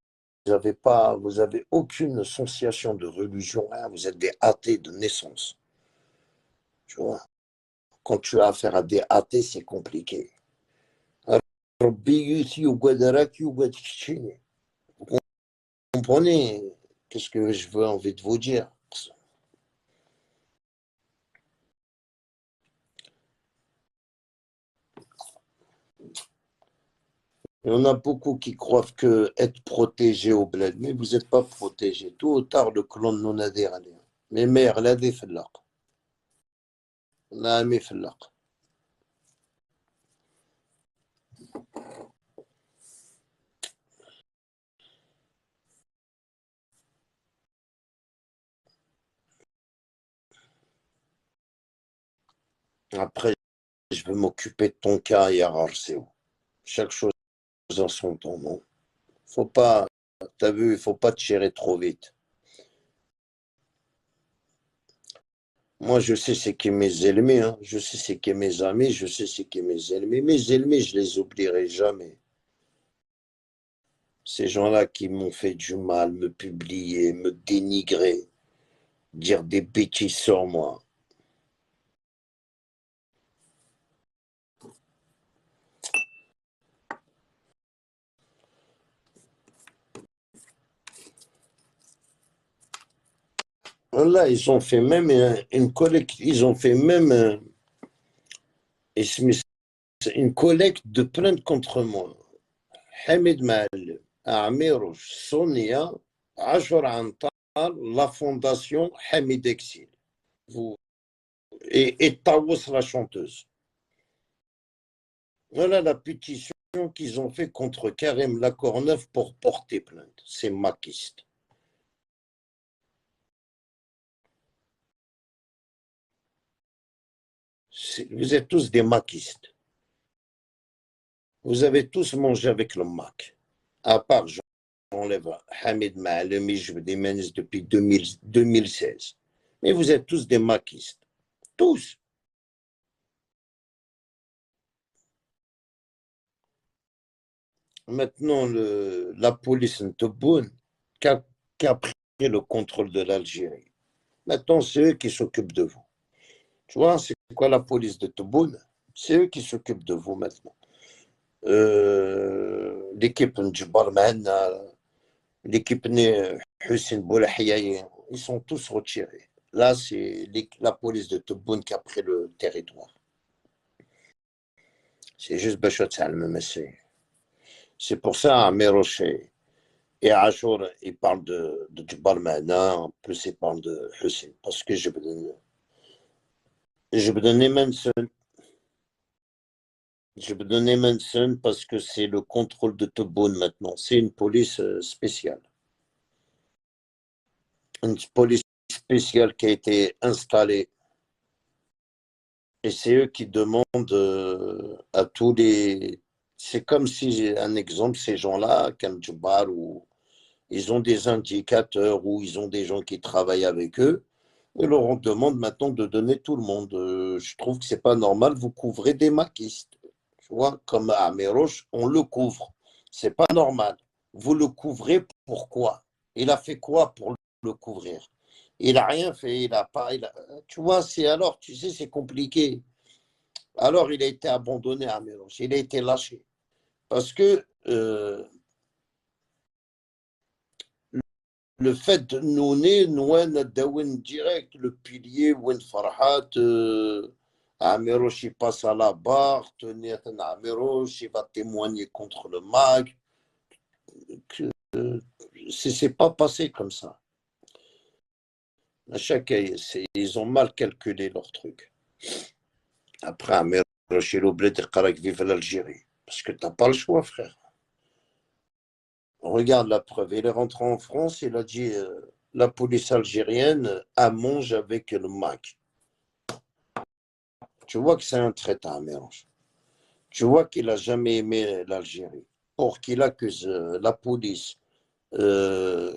[SPEAKER 2] avez aucune association de religion, hein, vous êtes des athées de naissance. Tu vois, quand tu as affaire à des athées, c'est compliqué. Vous comprenez qu'est-ce que je veux envie de vous dire? Il y en a beaucoup qui croient que être protégé au bled, mais vous n'êtes pas protégé. Tôt ou tard, le clan non adhère à lui. Mais mère, la défallaq. La méfallaq. Après, je vais m'occuper de ton cas, Yararceo. Chaque chose en son temps, non? Faut pas, t'as vu, il faut pas te tirer trop vite. Moi, je sais c'est qui mes ennemis, hein. Je sais c'est qui mes amis, je sais c'est qui mes ennemis. Mes ennemis, je les oublierai jamais. Ces gens-là qui m'ont fait du mal, me publier, me dénigrer, dire des bêtises sur moi. Là, ils ont fait même une collecte, ils ont fait même une collecte de plaintes contre moi. Hamid Mal, Amirouche, Sonia, Ashur Antal, la fondation Hamid Exil. Et Taous, la chanteuse. Voilà la pétition qu'ils ont fait contre Karim Lacourneuve pour porter plainte. C'est maquiste. Vous êtes tous des maquistes. Vous avez tous mangé avec le mac. À part, j'enlève Hamid Maalemi, je vous déménage depuis 2016. Mais vous êtes tous des maquistes. Tous. Maintenant, la police Ntoboun, qui a pris le contrôle de l'Algérie. Maintenant, c'est eux qui s'occupent de vous. Tu vois, c'est quoi la police de Tebboune? C'est eux qui s'occupent de vous maintenant. L'équipe Ndjbar Mahana, l'équipe Hussein Boulahiaye, ils sont tous retirés. Là, c'est la police de Tebboune qui a pris le territoire. C'est juste Bachot Salmemessé. C'est pour ça, à Méroché et à Achour, ils parlent de Djbar Mahana, en plus ils parlent de Hussein. Parce que je vais donner Manson. Je vais donner Manson parce que c'est le contrôle de Tebboune maintenant. C'est une police spéciale. Une police spéciale qui a été installée. Et c'est eux qui demandent à tous les... C'est comme si, un exemple, ces gens-là, comme Djibbar, où ils ont des indicateurs, où ils ont des gens qui travaillent avec eux, et leur on demande maintenant de donner tout le monde. Je trouve que c'est pas normal, vous couvrez des maquistes. Tu vois, comme à Méroche, on le couvre. C'est pas normal. Vous le couvrez pourquoi? Il a fait quoi pour le couvrir? Il a rien fait, il a pas. Tu vois, c'est alors, tu sais, c'est compliqué. Alors, il a été abandonné à Méroche, il a été lâché. Parce que le fait de nous direct, le pilier, Wen Farhat, Amiroch, il passe à la barre, Nathan Amiroch, il va témoigner contre le MAG. C'est pas passé comme ça. À chaque, ils ont mal calculé leur truc. Après, Amiroch, il oublie de dire qu'il vive l'Algérie. Parce que t'as pas le choix, frère. Regarde la preuve. Il est rentré en France, il a dit la police algérienne a mange avec le MAC. Tu vois que c'est un traître à mélange. Tu vois qu'il n'a jamais aimé l'Algérie. Or qu'il accuse la police euh,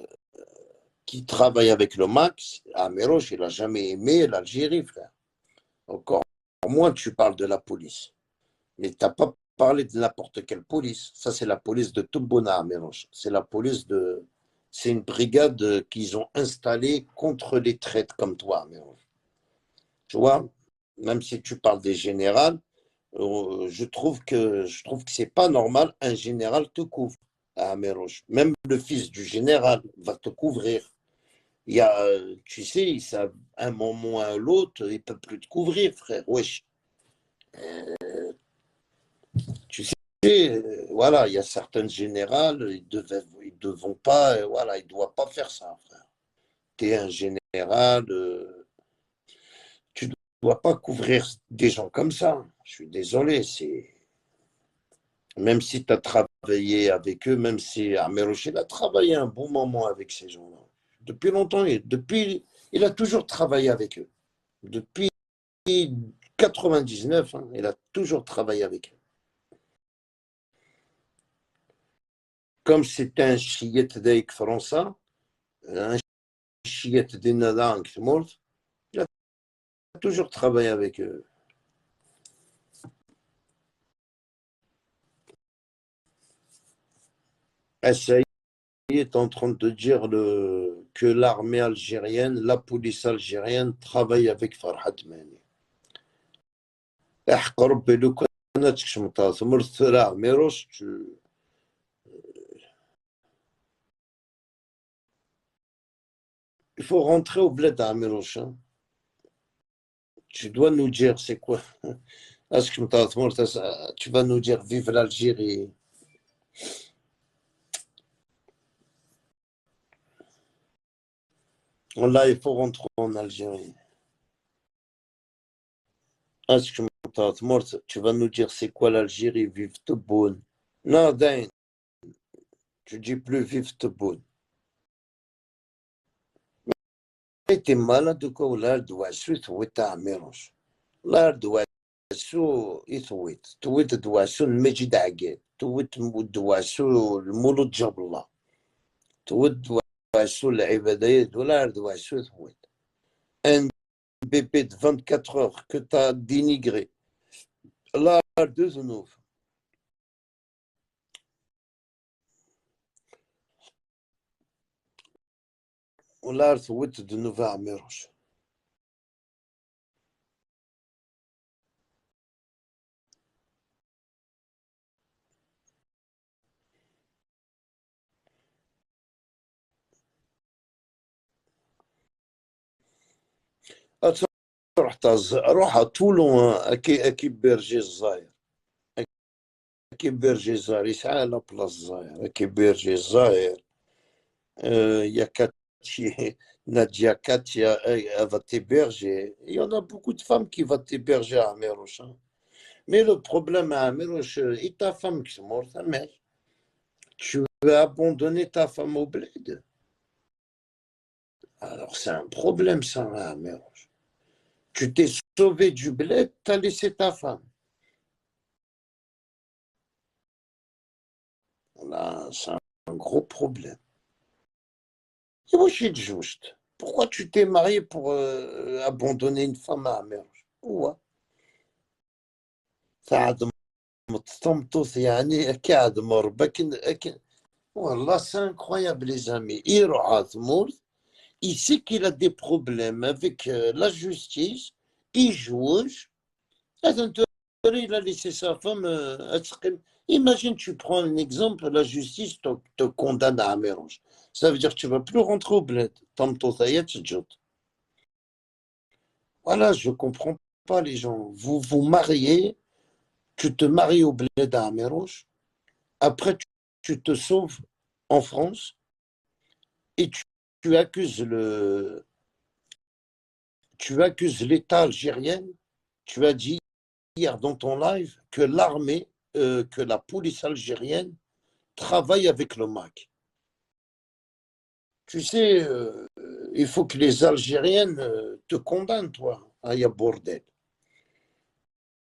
[SPEAKER 2] qui travaille avec le MAC, à Méroche, il n'a jamais aimé l'Algérie, frère. Encore moins tu parles de la police. Mais tu n'as pas parlé de n'importe quelle police. Ça, c'est la police de Toubona à Mélange. C'est la police de. C'est une brigade qu'ils ont installée contre les traîtres comme toi à Mélange. Tu vois, même si tu parles des générales, je trouve que c'est pas normal. Un général te couvre à Méroche. Même le fils du général va te couvrir. Il y a, tu sais, ça, un moment à l'autre, il peut plus te couvrir, frère. Wesh. Tu sais, voilà, il y a certaines générales, ils devront pas, voilà, ils doivent pas faire ça, frère. Tu es un général, tu dois pas couvrir des gens comme ça. Je suis désolé, même si tu as travaillé avec eux, même si Amérochel a travaillé un bon moment avec ces gens-là. Depuis longtemps, il a toujours travaillé avec eux. Depuis 99, hein, il a toujours travaillé avec eux. Comme c'était un chiite d'Aïk français, un chiite des Nadans qui est mort, il a toujours travaillé avec eux. Essaye est en train de dire que l'armée algérienne, la police algérienne travaille avec Farhat Mani. Il faut rentrer au bled à Amiroche. Hein. Tu dois nous dire c'est quoi. Tu vas nous dire vive l'Algérie. Là, il faut rentrer en Algérie. Tu vas nous dire c'est quoi l'Algérie, vive Tebboune. Non, Dain, tu dis plus vive Tebboune. Mais t'es malade ou quoi? L'art doit suite à Amiroche. L'art doit يثويت تويت دواسو المجد عقيل تويت دواسو المولود جاب الله تويت دواسو العبادية ولا دواسو ثويت un bébé de 24 heures que tu as dénigré l'art de Zenouf l'art ثويت de Nova Amiroche روح à Toulon, أكي برجي الزاير. أكي برجي الزاير يسعى لا بلاص الزاير. أكي برجي الزاير يا كاتشي Nadia, Katia, elle va t'héberger. Il y en a beaucoup de femmes qui vont t'héberger à Améroche. Hein. Mais le problème à Améroche, et ta femme qui est morte, ta mère, tu veux abandonner ta femme au bled. Alors c'est un problème ça à Améroche. Tu t'es sauvé du bled, t'as laissé ta femme. Là, c'est un gros problème. Et moi, je suis juste. Pourquoi tu t'es marié pour abandonner une femme à Améroche? Ouais. Ça متطمطوس يعني كاد مر لكن والله c'est incroyable les amis. يروح à Tmourt, il sait qu'il a des problèmes avec la justice, il joue. Il a laissé sa femme. Imagine, tu prends un exemple, la justice te condamne à Amérange. Ça veut dire que tu ne vas plus rentrer au bled. Voilà, je ne comprends pas les gens. Vous vous mariez, tu te maries au bled à Amérange, après tu te sauves en France et tu accuses l'État algérien. Tu as dit hier dans ton live que l'armée, que la police algérienne travaille avec le MAC. Tu sais, il faut que les Algériennes te condamnent, toi, Aya Bordel.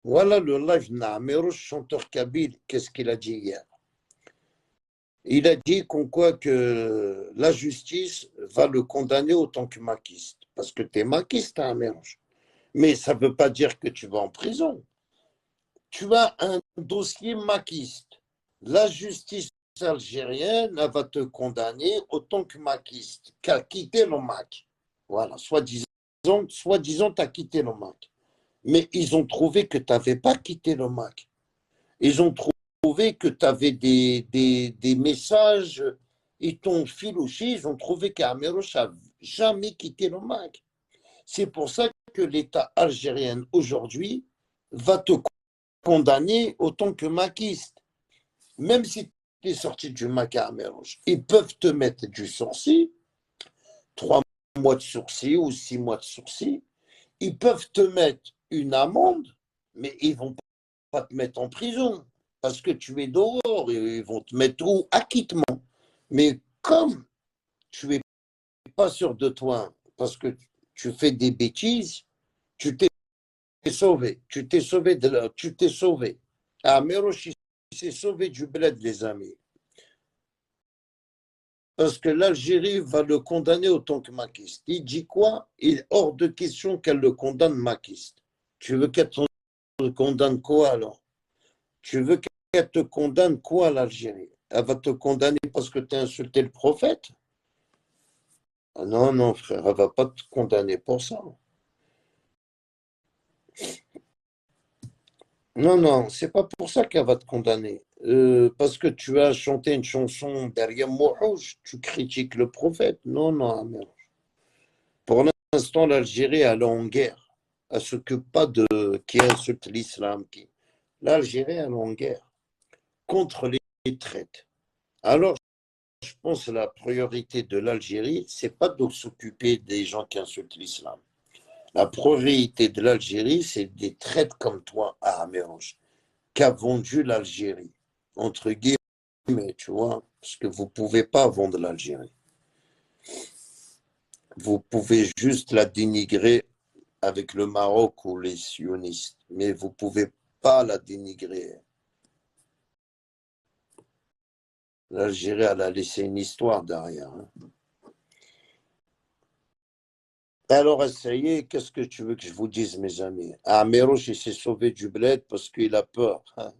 [SPEAKER 2] Voilà le live Namerouche, chanteur kabyle, qu'est-ce qu'il a dit hier? Il a dit qu'on quoi que la justice va le condamner autant que maquiste. Parce que tu es maquiste, Namerouche. Mais ça ne veut pas dire que tu vas en prison. Tu as un dossier maquiste. La justice algérienne elle va te condamner autant que maquiste, qu'à quitter le MAC. Voilà, soi-disant, tu as quitté le MAC. Mais ils ont trouvé que tu n'avais pas quitté le MAC. Ils ont trouvé que tu avais des messages, ils t'ont filouché, ils ont trouvé qu'Améroche n'a jamais quitté le MAC. C'est pour ça que l'État algérien aujourd'hui va te condamner autant que maquiste. Même si tu es sorti du MAC à Améroche, ils peuvent te mettre du sursis, 3 mois de sursis ou 6 mois de sursis. Ils peuvent te mettre une amende, mais ils ne vont pas te mettre en prison parce que tu es dehors et ils vont te mettre au acquittement. Mais comme tu n'es pas sûr de toi parce que tu fais des bêtises, tu t'es sauvé. Tu t'es sauvé de là, tu t'es sauvé. Améroche, il s'est sauvé du bled, les amis. Parce que l'Algérie va le condamner autant que maquiste. Il dit quoi? Il est hors de question qu'elle le condamne maquiste. Tu veux qu'elle te condamne quoi alors? Tu veux qu'elle te condamne quoi l'Algérie? Elle va te condamner parce que tu as insulté le prophète? Ah non, non, frère, elle ne va pas te condamner pour ça. Non, non, c'est pas pour ça qu'elle va te condamner. Parce que tu as chanté une chanson derrière Mourouche, tu critiques le prophète. Non, non, merde. Pour l'instant, l'Algérie, elle est en guerre. Elle ne s'occupe pas de qui insulte l'islam. L'Algérie, elle est en guerre contre les traites. Alors, je pense que la priorité de l'Algérie, ce n'est pas de s'occuper des gens qui insultent l'islam. La priorité de l'Algérie, c'est des traites comme toi à Amérange, qu'a vendu l'Algérie, entre guillemets, tu vois, parce que vous ne pouvez pas vendre l'Algérie. Vous pouvez juste la dénigrer avec le Maroc ou les sionistes, mais vous ne pouvez pas la dénigrer. L'Algérie, elle a laissé une histoire derrière. Hein. Alors, essayez, qu'est-ce que tu veux que je vous dise, mes amis? Ah, Mérouche, il s'est sauvé du bled parce qu'il a peur. Hein.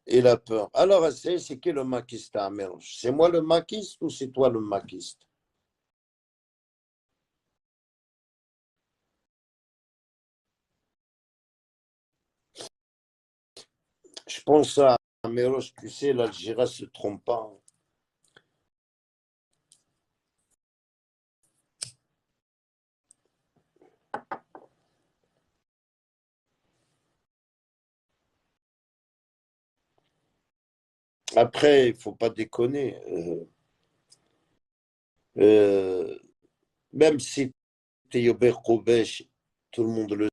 [SPEAKER 2] Il a peur. Alors, essayez, c'est qui le maquiste à Mérouche? C'est moi le maquiste ou c'est toi le maquiste? Je pense à Mérouche, tu sais, l'Algérie ne se trompe pas. Après, il faut pas déconner. Euh, Même si Théobert Kobesh, tout le monde le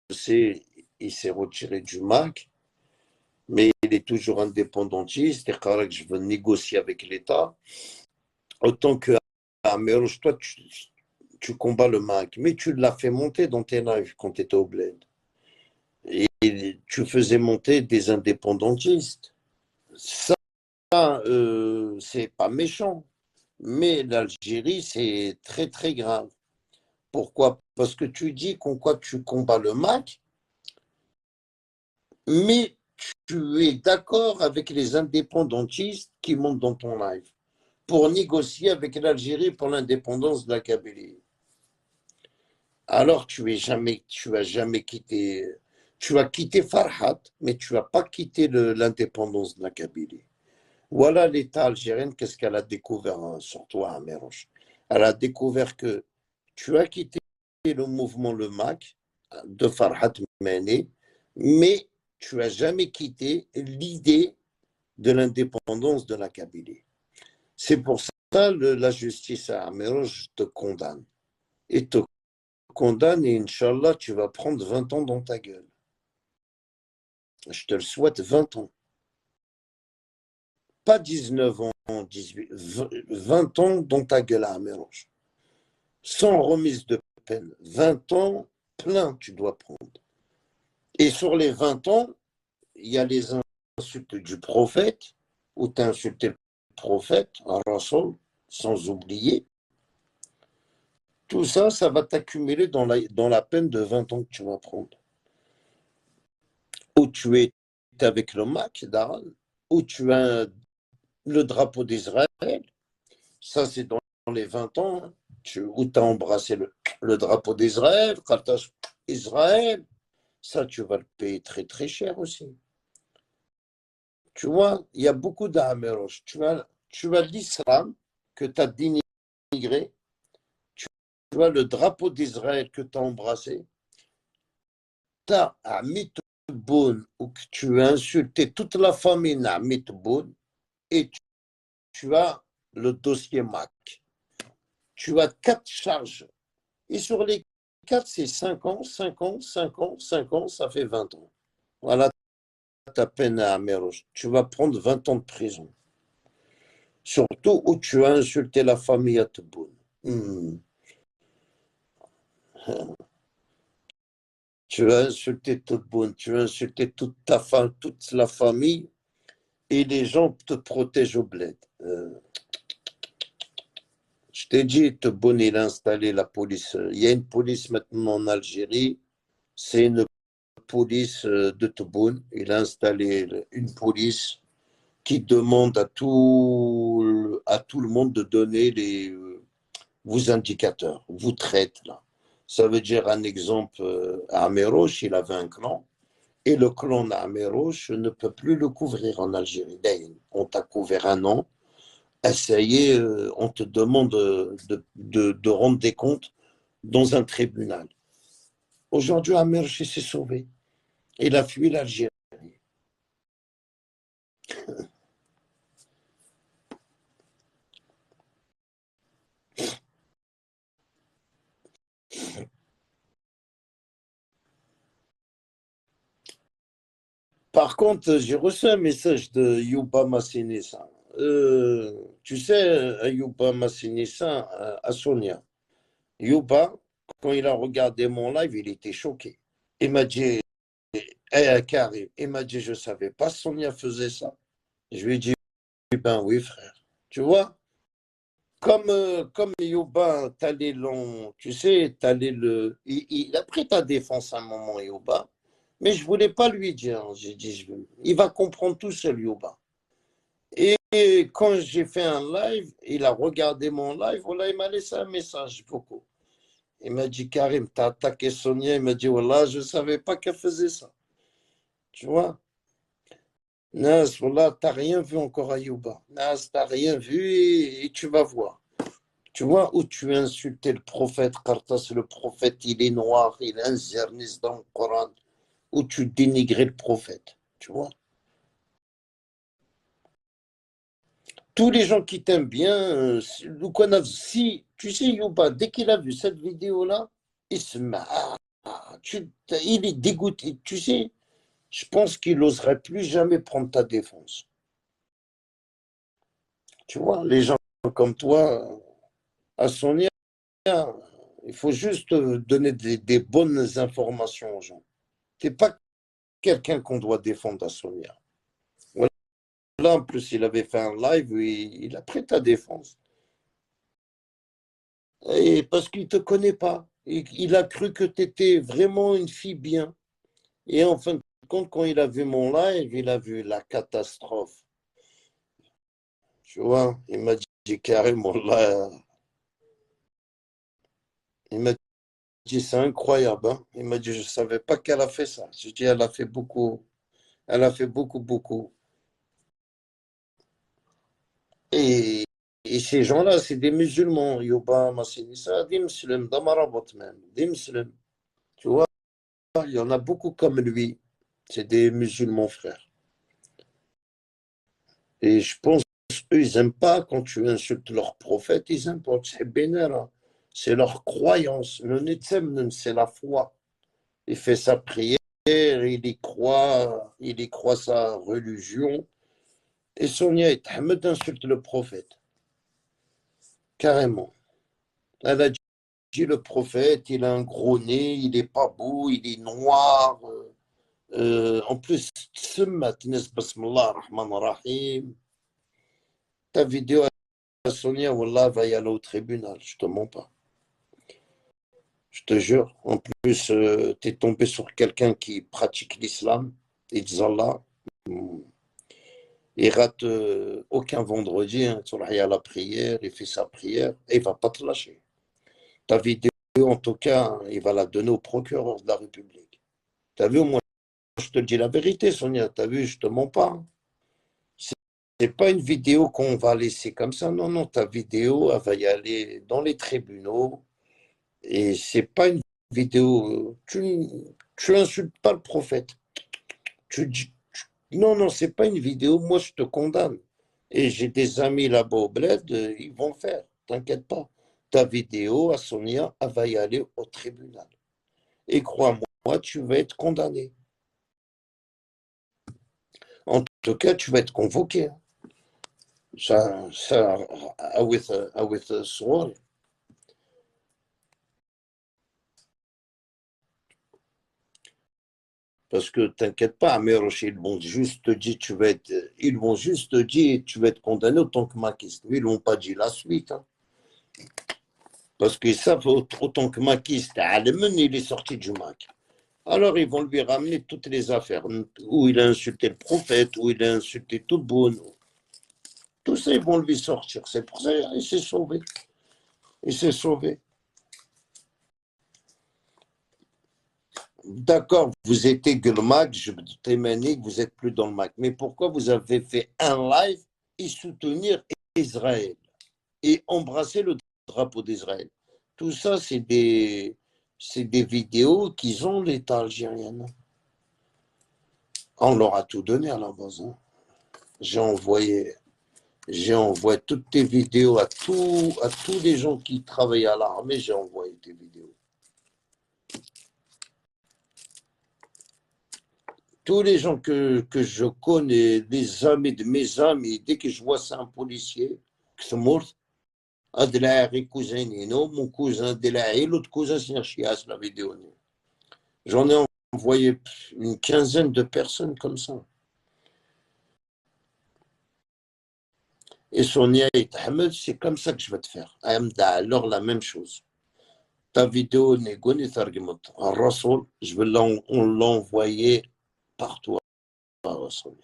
[SPEAKER 2] sait, il s'est retiré du MAC, mais il est toujours indépendantiste. C'est-à-dire que je veux négocier avec l'État. Autant que Améroche, toi, tu combats le MAC, mais tu l'as fait monter dans tes lives quand tu étais au Bled. Et tu faisais monter des indépendantistes. Ça, c'est pas méchant. Mais l'Algérie, c'est très, très grave. Pourquoi? Parce que tu dis qu'en quoi tu combats le MAC, mais tu es d'accord avec les indépendantistes qui montent dans ton live pour négocier avec l'Algérie pour l'indépendance de la Kabylie. Alors tu as jamais quitté, tu as quitté Farhat, mais tu n'as pas quitté l'indépendance de la Kabylie. Voilà l'État algérien, qu'est-ce qu'elle a découvert sur toi, Améroche. Elle a découvert que tu as quitté le mouvement Le MAC de Farhat Mene, mais tu n'as jamais quitté l'idée de l'indépendance de la Kabylie. C'est pour ça que la justice à Améroche te condamne. Et te condamne et Inch'Allah, tu vas prendre 20 ans dans ta gueule. Je te le souhaite, 20 ans. Pas 19 ans, 18, 20 ans dans ta gueule à Améroche. Sans remise de peine. 20 ans plein, tu dois prendre. Et sur les 20 ans, il y a les insultes du prophète, où tu as insulté le prophète, Rasoul, sans oublier. Tout ça, ça va t'accumuler dans la peine de 20 ans que tu vas prendre. Où tu es avec le MAC d'Aran, où tu as le drapeau d'Israël, ça c'est dans les 20 ans, hein, où tu as embrassé le drapeau d'Israël, Israël, ça tu vas le payer très très cher aussi. Tu vois, il y a beaucoup d'Améroche. Tu as l'islam que tu as dénigré, tu as le drapeau d'Israël que tu as embrassé, tu as Amit Boun, où tu as insulté toute la famille d'Amit Boun, et tu as le dossier MAC. Tu as 4 charges. Et sur les 4, c'est 5 ans, 5 ans, 5 ans, 5 ans, ça fait 20 ans. Voilà ta peine à Améroche. Tu vas prendre 20 ans de prison. Surtout où tu as insulté la famille à Tebboune. Tu as insulté Tebboune, tu as insulté toute la famille, et les gens te protègent au bled. Je t'ai dit, Tebboune, il a installé la police. Il y a une police maintenant en Algérie, c'est une police de Tebboune. Il a installé une police qui demande à tout le monde de donner vos indicateurs, vous traite là. Ça veut dire un exemple, à Améroche, il avait un clan, et le clan d'Améroche ne peut plus le couvrir en Algérie. On t'a couvert un an, essayez, on te demande de rendre des comptes dans un tribunal. Aujourd'hui, Améroche s'est sauvé. Il a fui l'Algérie. Par contre, j'ai reçu un message de Youba Massinissa. Tu sais, Youba Massinissa à Sonia. Youba, quand il a regardé mon live, il était choqué. Il m'a dit, Karim, il m'a dit, je ne savais pas Sonia faisait ça. Je lui ai dit, ben oui, frère. Tu vois, comme Youba, t'allais tu sais, t'allais il a pris ta défense à un moment, Youba. Mais je ne voulais pas lui dire. J'ai dit, il va comprendre tout seul, Yuba. Et quand j'ai fait un live, il a regardé mon live, voilà, il m'a laissé un message beaucoup. Il m'a dit, Karim, t'as attaqué Sonia. Il m'a dit, voilà, je ne savais pas qu'elle faisait ça. Tu vois? Nas, voilà, t'as rien vu encore à Yuba. Nas, t'as rien vu et tu vas voir. Tu vois où tu as insulté le prophète, Kartas, le prophète, il est noir, il est un zerniste dans le Coran, où tu dénigrais le prophète. Tu vois? tous les gens qui t'aiment bien, si, tu sais, Yuba, dès qu'il a vu cette vidéo-là, il se marre. Il est dégoûté. Tu sais, je pense qu'il n'oserait plus jamais prendre ta défense. Tu vois, les gens comme toi, à Sonia, il faut juste donner des bonnes informations aux gens. Tu n'es pas quelqu'un qu'on doit défendre à Sonia. Là, en plus, il avait fait un live où il a pris ta défense. Et parce qu'il ne te connaît pas. Il a cru que tu étais vraiment une fille bien. Et en fin de compte, quand il a vu mon live, il a vu la catastrophe. Tu vois, il m'a dit carrément là, il m'a dit c'est incroyable. Hein. Il m'a dit je ne savais pas qu'elle a fait ça. Je dis elle a fait beaucoup. Elle a fait beaucoup, beaucoup. Et, et ces gens-là, c'est des musulmans. Yoba, Massinissa, des musulmans, Damarabot même, des musulmans. Tu vois, il y en a beaucoup comme lui. C'est des musulmans frères. Et je pense eux, ils n'aiment pas quand tu insultes leur prophète, ils n'aiment pas. C'est bénin, hein. C'est leur croyance. Le Netzem, c'est la foi. Il fait sa prière, il y croit sa religion. Et Sonia et Ahmed insultent le prophète. Carrément. Elle a dit le prophète, il a un gros nez, il n'est pas beau, il est noir. En plus, Bismillah ar-Rahman ar-Rahim. Ta vidéo à Sonia, Wallah, va y aller au tribunal, je te mens pas. Je te jure. En plus, tu es tombé sur quelqu'un qui pratique l'islam, et Allah. Il rate aucun vendredi, hein, sur la prière, il fait sa prière, et il va pas te lâcher. Ta vidéo, en tout cas, hein, il va la donner au procureur de la République. Tu as vu, moi, je te dis la vérité, Sonia, tu as vu, je te mens pas. Hein. C'est pas une vidéo qu'on va laisser comme ça. Non, non, ta vidéo, elle va y aller dans les tribunaux. Et c'est pas une vidéo. Tu insultes pas le prophète. Non, non, c'est pas une vidéo. Moi, je te condamne. Et j'ai des amis là-bas au bled, ils vont le faire. T'inquiète pas. Ta vidéo, à Sonia, elle va y aller au tribunal. Et crois-moi, tu vas être condamné. En tout cas, tu vas être convoqué. Hein. Ça, with a sword. Parce que t'inquiète pas, Améroche, ils vont juste te dire, tu vas être condamné autant que maquiste. Ils l'ont pas dit la suite. Hein. Parce qu'ils savent autant que maquiste, Alemen, il est sorti du Mac. Alors ils vont lui ramener toutes les affaires, où il a insulté le prophète, où il a insulté tout le bon. Tout ça, ils vont lui sortir. C'est pour ça qu'il s'est sauvé. Il s'est sauvé. D'accord, vous étiez que le Mac, je témoigne que vous n'êtes plus dans le Mac. Mais pourquoi vous avez fait un live et soutenir Israël et embrasser le drapeau d'Israël? Tout ça, c'est des vidéos qu'ils ont, l'État algérien. On leur a tout donné à la base. Hein. J'ai envoyé toutes tes vidéos à tous les gens qui travaillent à l'armée, j'ai envoyé tes vidéos. Tous les gens que je connais, les amis de mes amis, dès que je vois c'est un policier, qui se mort, mon cousin Delaï, l'autre cousin c'est Chias, la vidéo. J'en ai envoyé une quinzaine de personnes comme ça. Et Sonia et Ahmed, c'est comme ça que je vais te faire. Alors la même chose. Ta vidéo, Négoni Targimot, en Rasoul, je vais l'envoyer partout à Rasoul.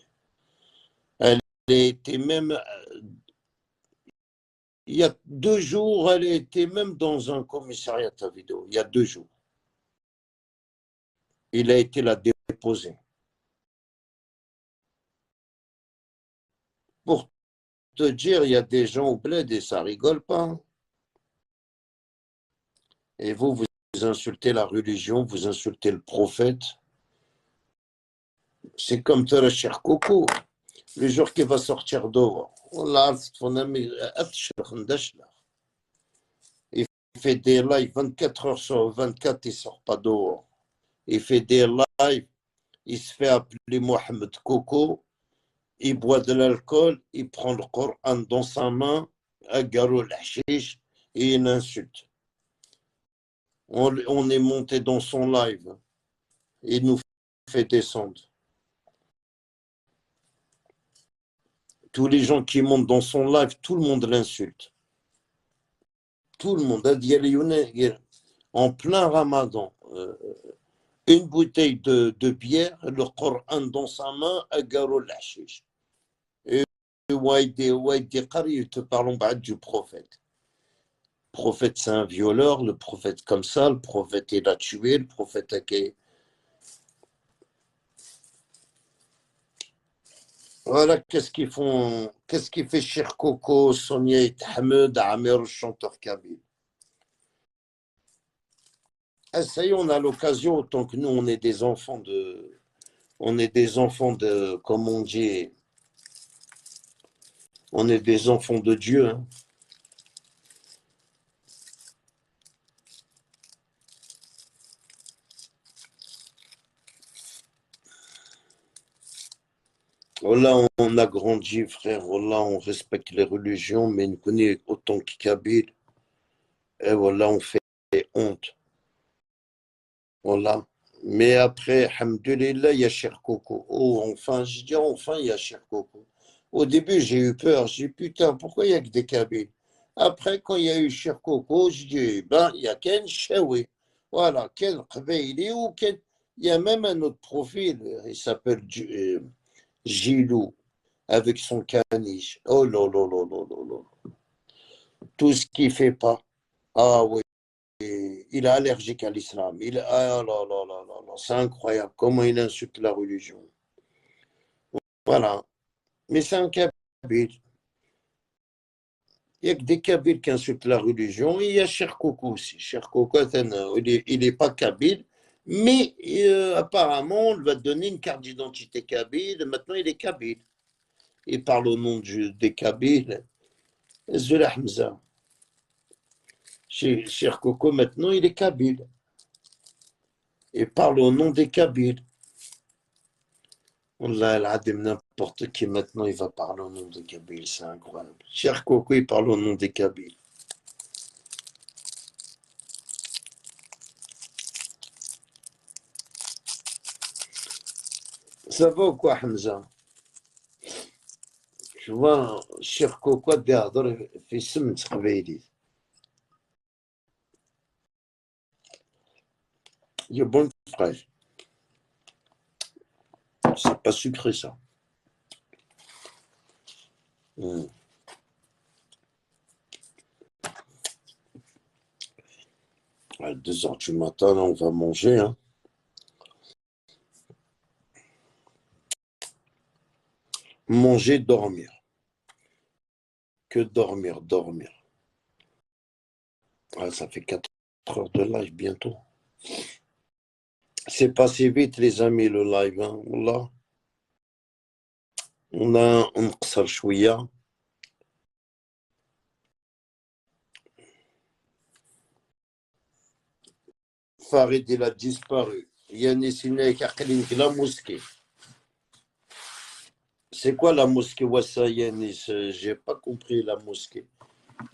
[SPEAKER 2] Elle était même, il y a 2 jours, elle était même dans un commissariat, ta vidéo, il y a 2 jours. Il a été la déposer. Pour te dire, il y a des gens au bled et ça rigole pas. Et vous insultez la religion, vous insultez le prophète. C'est comme Cher Coco. Le jour qu'il va sortir dehors, والله عرفت mon ami أتشرخ ندشلخ. Il fait des lives 24 heures sur 24, il sort pas dehors. Il fait des lives, il se fait appeler Mohamed Coco, il boit de l'alcool, il prend le Coran dans sa main, agarou l'hashish, et il insulte. On est monté dans son live, il nous fait descendre. Tous les gens qui montent dans son live, tout le monde l'insulte. Tout le monde. En plein ramadan, une bouteille de bière, le Coran dans sa main, agarou l'hashish. Et Waïdi Qari, il te parle du prophète. Le prophète, c'est un violeur, le prophète comme ça, le prophète, il a tué, le prophète a... Voilà, qu'est-ce qu'ils font, qu'est-ce qu'il fait Cher Coco, Sonia et Ahmed, Amir, le chanteur kabyle. Ah, ça y est, on a l'occasion, autant que nous, on est des enfants de, comme on dit, on est des enfants de Dieu, hein. Voilà, on a grandi, frère, voilà, on respecte les religions, mais on connaît autant que Kabyle. Et voilà, on fait honte. Voilà. Mais après, alhamdoulilah, il y a Cher Coco. Oh, enfin, je dis enfin, il y a Cher Coco. Au début, j'ai eu peur. J'ai dit, putain, pourquoi il n'y a que des Kabyles? Après, quand il y a eu Cher Coco, je dis, ben, il y a Ken Chaoui. Voilà, Ken Kbeili ou Ken. Il y a même un autre profil, il s'appelle Gilou, avec son caniche. Oh là là là là là là. Tout ce qu'il fait pas. Ah oui. Il est allergique à l'islam. Ah là là là là là, c'est incroyable comment il insulte la religion. Voilà. Mais c'est un Kabyle. Il n'y a que des Kabyles qui insultent la religion. Et il y a Cher Coco aussi. Cher Coco, il n'est pas Kabyle. Mais apparemment, on lui va donner une carte d'identité Kabyle. Maintenant, il est Kabyle. Il parle au nom des Kabyles. Zula Hamza. Cher Coco, maintenant, il est Kabyle. Il parle au nom des Kabyles. Wallah, العظيم, n'importe qui maintenant il va parler au nom des Kabyles, c'est incroyable. Cher Coco, il parle au nom des Kabyles. Ça va ou quoi, Hamza? Tu vois, Cher Coco, il fait سم تقبيلي. Il est bon, frère. C'est pas sucré, ça. À 2 heures du matin, là, on va manger, hein. Manger, dormir. Que dormir, dormir. Ah, ça fait 4 heures de live bientôt. C'est passé vite, les amis, le live, hein. Wallah. On a un قصر شوية. Farid, il a disparu. Yanis, il n'est qu'à la mosquée. C'est quoi la mosquée Wassa, Yanis? J'ai pas compris la mosquée.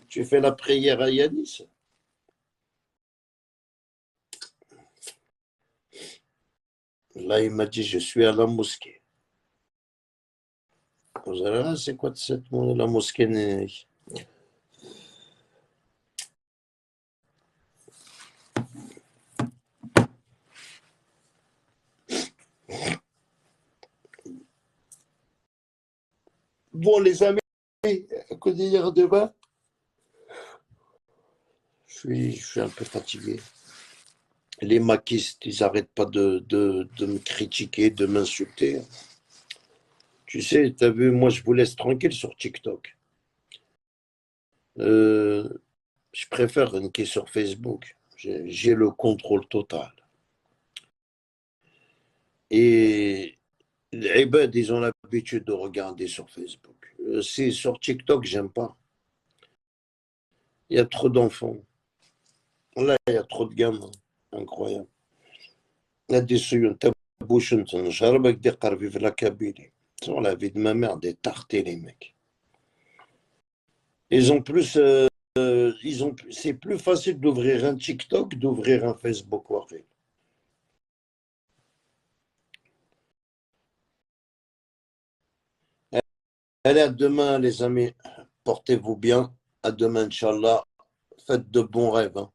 [SPEAKER 2] Tu fais la prière à Yanis? Là, il m'a dit, je suis à la mosquée. C'est quoi cette la mosquée? Bon, les amis, que dire demain? Je suis un peu fatigué. Les maquistes, ils n'arrêtent pas de me critiquer, de m'insulter. Tu sais, tu as vu, moi, je vous laisse tranquille sur TikTok. Je préfère qui sur Facebook. J'ai le contrôle total. Et les ibad, ils ont la l'habitude de regarder sur Facebook. C'est sur TikTok, j'aime pas. Il y a trop d'enfants. Là, il y a trop de gamins. Incroyable. Sur la vie de ma mère, des tartés, les mecs. Ils ont plus. C'est plus facile d'ouvrir un TikTok d'ouvrir un Facebook. Allez, à demain, les amis. Portez-vous bien. À demain, Inch'Allah. Faites de bons rêves. Hein.